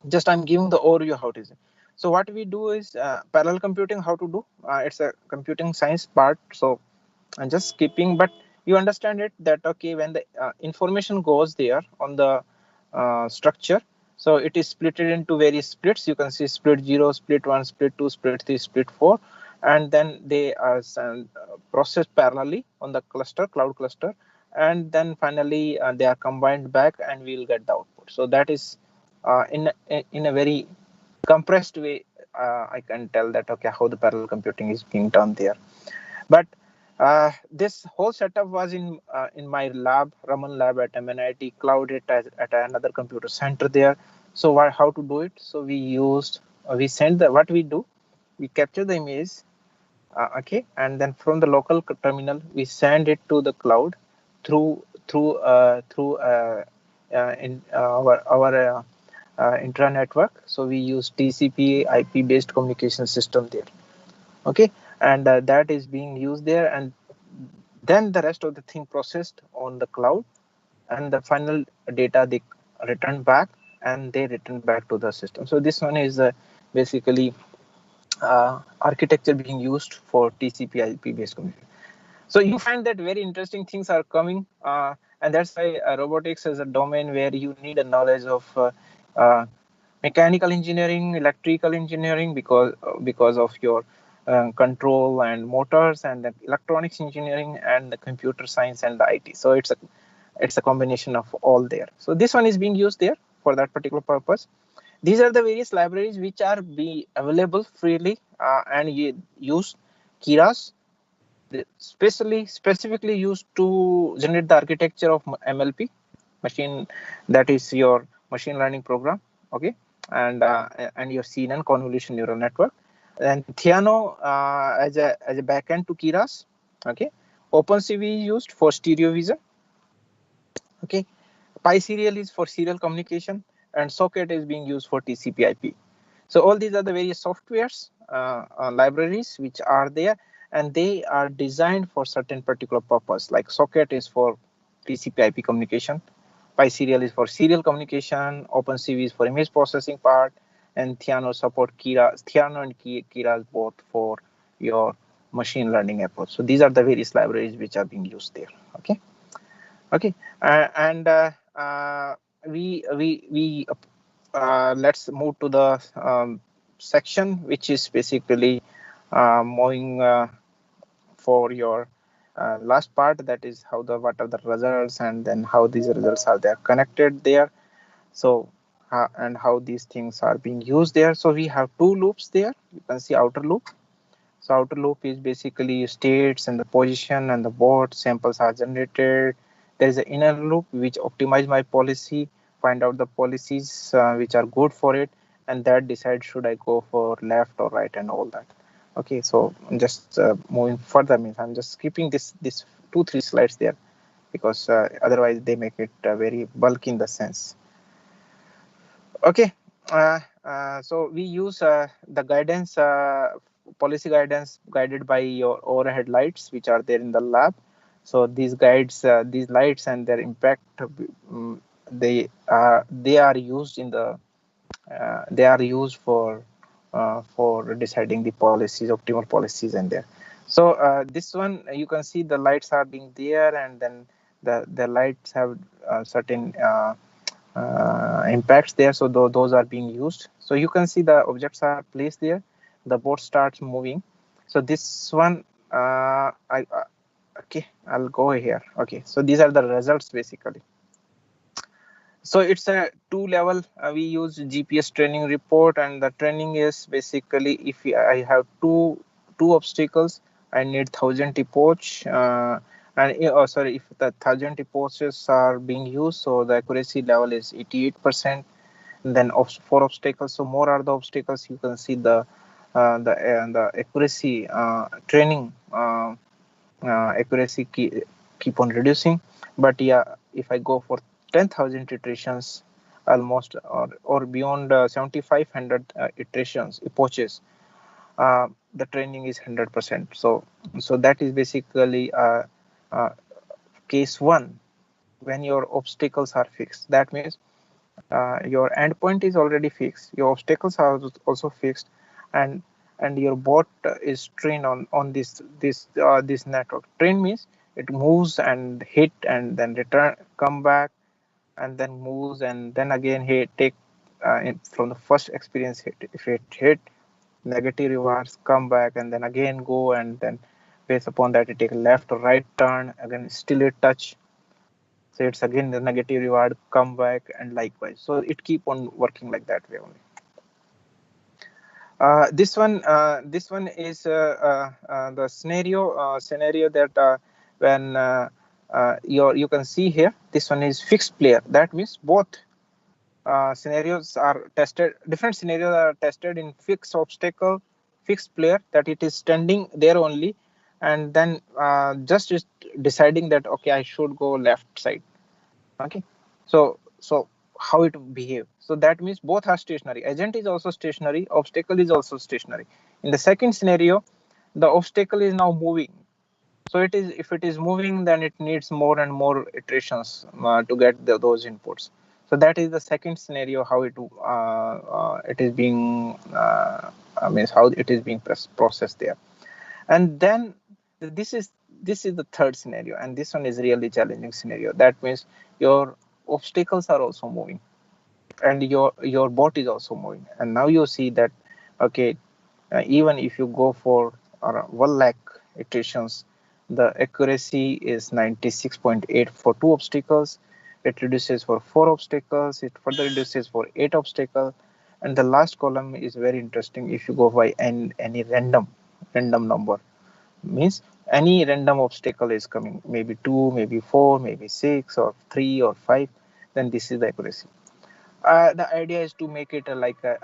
Just I'm giving the overview how it is. So what we do is parallel computing. How to do? It's a computing science part. So I'm just skipping, but you understand it that okay, when the information goes there on the structure, so it is split into various splits. You can see split 0, split 1, split 2, split 3, split 4, and then they are processed parallelly on the cluster, cloud cluster, and then finally they are combined back, and we will get the output. So that is in a very compressed way. I can tell that okay, how the parallel computing is being done there. But this whole setup was in my lab, Raman lab at MNIT, cloud it at another computer center there. So how to do it? So we send what we do, we capture the image, okay, and then from the local terminal we send it to the cloud through in our intra network. So we use TCP IP based communication system there, okay, and that is being used there, and then the rest of the thing processed on the cloud, and the final data they return back, and they return back to the system. So this one is basically architecture being used for TCP IP based communication. So you find that very interesting things are coming, and that's why robotics is a domain where you need a knowledge of uh, mechanical engineering, electrical engineering, because of your control and motors, and the electronics engineering, and the computer science and the IT. So it's a combination of all there. So this one is being used there for that particular purpose. These are the various libraries which are be available freely, and you use Keras, specifically used to generate the architecture of MLP machine, that is your machine learning program, okay, and your CNN convolution neural network, and Theano as a backend to Keras, okay. OpenCV is used for stereo vision, okay. PySerial is for serial communication, and Socket is being used for TCP/IP. So all these are the various softwares, libraries which are there, and they are designed for certain particular purpose. Like Socket is for TCP/IP communication, PySerial is for serial communication, OpenCV is for image processing part, and Theano support Keras. Theano and Keras both for your machine learning approach. So these are the various libraries which are being used there. Okay. Okay, and we let's move to the section which is basically moving for your last part, that is how the what are the results, and then how these results are they connected there. So and how these things are being used there. So we have two loops there. You can see outer loop. So outer loop is basically states and the position and the what samples are generated. There is an inner loop which optimize my policy, find out the policies which are good for it, and that decides should I go for left or right and all that. Okay, so just moving further means I'm just skipping this 2-3 slides there, because otherwise they make it very bulky in the sense. Okay, so we use the guidance, policy guidance guided by your overhead lights, which are there in the lab. So these guides, these lights and their impact, they are used in the they are used for deciding the policies, optimal policies, and there. So this one you can see the lights are being there, and then the lights have certain impacts there, so those are being used. So you can see the objects are placed there, the board starts moving. So this one okay, I'll go here. Okay, so these are the results basically. So it's a two level. We use GPS training report, and the training is basically if I have two obstacles, I need 1,000 epoch, and sorry, if the 1,000 epoches are being used, so the accuracy level is 88%. And then four obstacles, so more are the obstacles. You can see the accuracy training accuracy keep on reducing. But yeah, if I go for 10,000 iterations, almost or beyond 7,500 iterations epoches, the training is 100%. So that is basically uh, case one when your obstacles are fixed. That means Your endpoint is already fixed, your obstacles are also fixed, and your bot is trained on this network. Train means it moves and hit and then return, come back, and then moves and then again hit, take from the first experience hit. If it hit, negative rewards, come back and then again go, and then based upon that it take a left or right turn, again still it touch, so it's again the negative reward, come back, and likewise. So it keep on working like that way only. This one is the scenario that when you can see here, this one is fixed player. That means both scenarios are tested. Different scenarios are tested in fixed obstacle, fixed player, that it is standing there only, and then just is deciding that okay, I should go left side. Okay, so how it behave? So that means both are stationary. Agent is also stationary, obstacle is also stationary. In the second scenario, the obstacle is now moving. So it is, if it is moving, then it needs more and more iterations to get those inputs. So that is the second scenario, how it is being means how it is being processed there. And then this is the third scenario, and this one is really challenging scenario. That means your obstacles are also moving, and your bot is also moving, and now you see that okay, even if you go for 1 lakh iterations, the accuracy is 96.8 for 2 obstacles. It reduces for 4 obstacles, it further reduces for 8 obstacles, and the last column is very interesting. If you go by any random number, means any random obstacle is coming, maybe 2, maybe 4, maybe 6 or 3 or 5, then this is the accuracy. The idea is to make it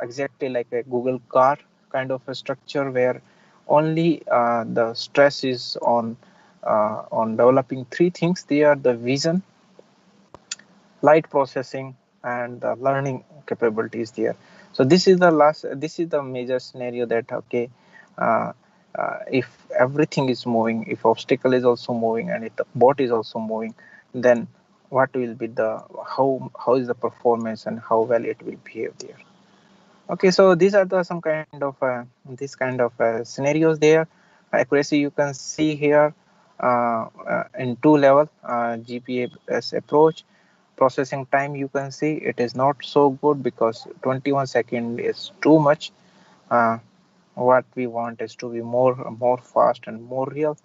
exactly like a Google car kind of a structure, where only the stress is on developing 3 things. They are the vision, light processing, and the learning capabilities there. So this is the major scenario, that okay, uh, if everything is moving, if obstacle is also moving, and if the bot is also moving, then what will be the, how is the performance and how well it will behave there. Okay, so these are the some kind of this kind of scenarios there. Accuracy you can see here in 2 level GPS approach. Processing time you can see it is not so good, because 21 second is too much. uh, what we want is to be more fast and more real.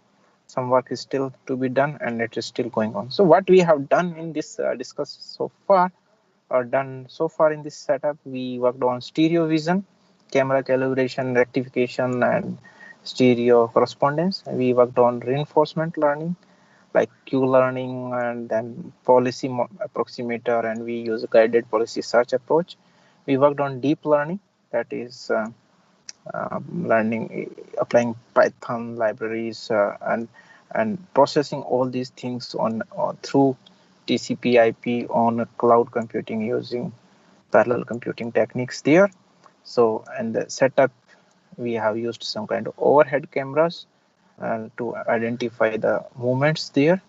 Some work is still to be done, and it is still going on. So what we have done in this discuss so far, or done so far in this setup, we worked on stereo vision, camera calibration, rectification, and stereo correspondence. We worked on reinforcement learning, like Q learning, and then policy approximator, and we use a guided policy search approach. We worked on deep learning, that is learning, applying Python libraries, and processing all these things on through TCP/IP on a cloud computing using parallel computing techniques there. So, and the setup, we have used some kind of overhead cameras to identify the movements there,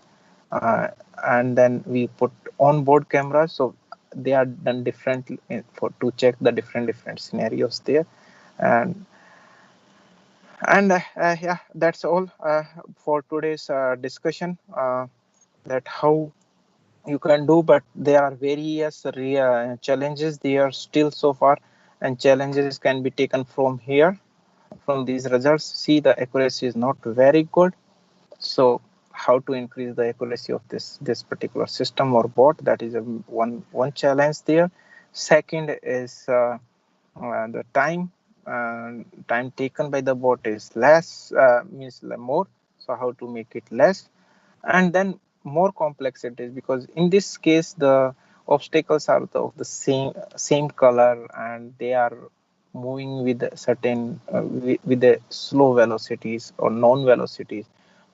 uh, and then we put onboard cameras, so they are done differently for to check the different scenarios there. And yeah, that's all for today's discussion, that how you can do, but there are various challenges there still so far, and challenges can be taken from here, from these results. See, the accuracy is not very good. So how to increase the accuracy of this particular system or bot, that is one challenge there. Second is the time taken by the bot is less, means more, so how to make it less. And then more complex it is, because in this case the obstacles are of the same color, and they are moving with certain with the slow velocities or known velocities.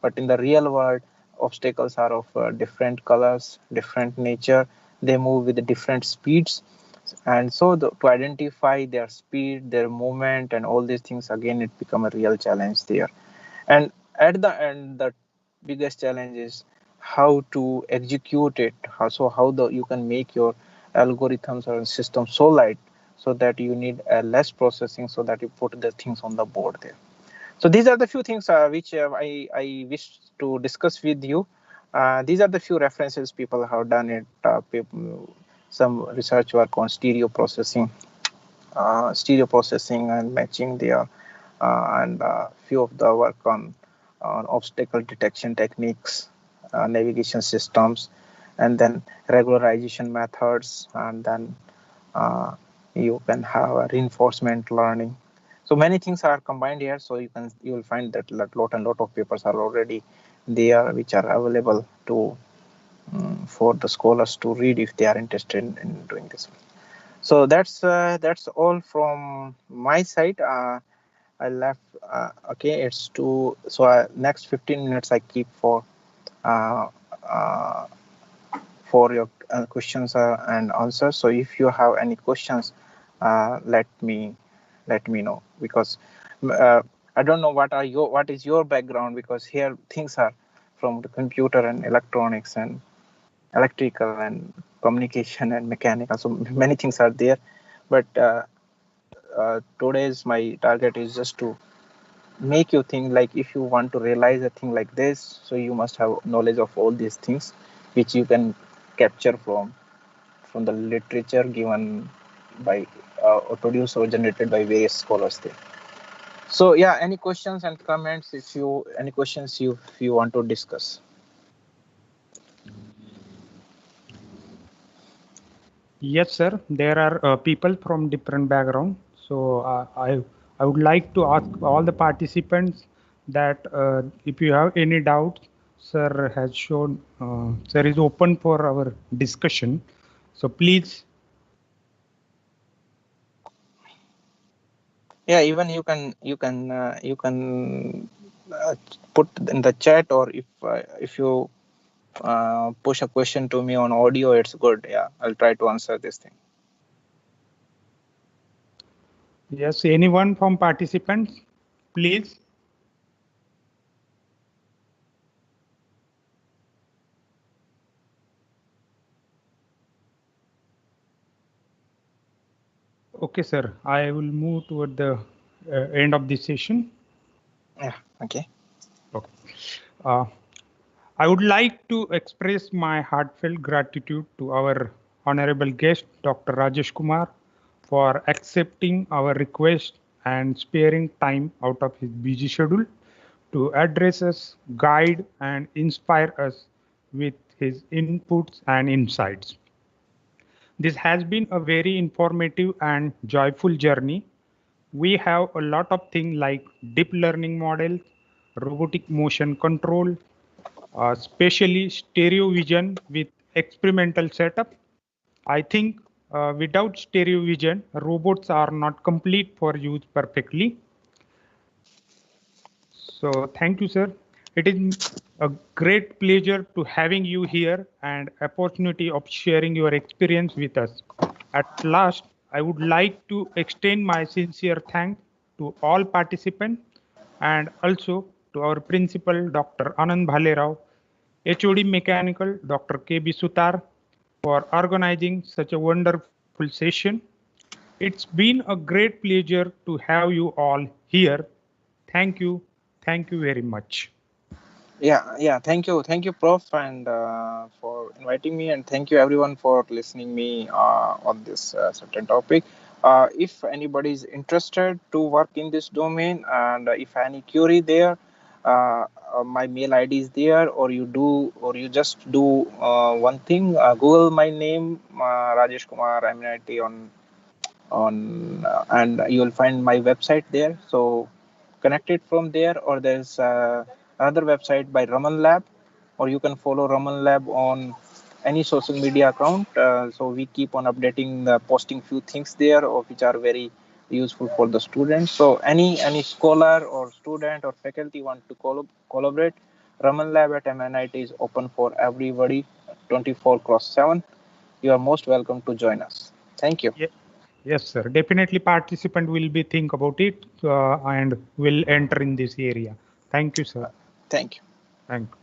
But in the real world, obstacles are of different colors, different nature, they move with different speeds. And so to identify their speed, their movement, and all these things, again it become a real challenge there. And at the end, the biggest challenge is how to execute it. How the you can make your algorithms or systems so light, so that you need less processing, so that you put the things on the board there. So these are the few things which I wish to discuss with you. These are the few references people have done it. Some research work on stereo processing and matching there, and few of the work on obstacle detection techniques, navigation systems, and then regularization methods, and then uh, you can have a reinforcement learning. So many things are combined here. So you will find that lot of papers are already there, which are available to for the scholars to read if they are interested in doing this. So that's all from my side. I left. Okay, it's two. So next 15 minutes I keep uh, uh, for your questions and answers. So if you have any questions, let me know, because I don't know what is your background, because here things are from the computer and electronics and electrical and communication and mechanical. So many things are there, but today's my target is just to make you think, like if you want to realize a thing like this, so you must have knowledge of all these things, which you can capture from the literature given by or produced or generated by various scholars there. So yeah, any questions and comments, any questions if you want to discuss. Yes, sir. There are people from different background. So I would like to ask all the participants that if you have any doubts, sir has shown, sir is open for our discussion. So please. Yeah, even you can put in the chat, or if you push a question to me on audio, it's good. Yeah, I'll try to answer this thing. Yes, anyone from participants, please. Okay, sir. I will move toward the end of this session. Yeah. Okay. Okay. I would like to express my heartfelt gratitude to our honorable guest, Dr. Rajesh Kumar, for accepting our request and sparing time out of his busy schedule to address us, guide, and inspire us with his inputs and insights. This has been a very informative and joyful journey. We have a lot of things like deep learning models, robotic motion control, especially stereo vision with experimental setup. I think without stereo vision, robots are not complete for use perfectly. So thank you, sir. It is a great pleasure to having you here and opportunity of sharing your experience with us. At last, I would like to extend my sincere thanks to all participants and also to our principal, Dr. Anand Bhalerao, HOD Mechanical, Dr. KB Sutar, for organizing such a wonderful session. It's been a great pleasure to have you all here. Thank you. Thank you very much. Yeah. Thank you, Prof, and for inviting me, and thank you everyone for listening me on this certain topic. If anybody is interested to work in this domain, and if any query there, my mail ID is there, or you just do one thing: Google my name, Rajesh Kumar MNIT on and you'll find my website there. So connect it from there, or there's another website by Raman Lab, or you can follow Raman Lab on any social media account. So we keep on updating, posting few things there, which are very useful for the students. So any scholar or student or faculty want to collaborate, Raman Lab at MNIT is open for everybody, 24/7. You are most welcome to join us. Thank you. Yes, sir. Definitely participant will be think about it and will enter in this area. Thank you, sir. Thank you. Thank you.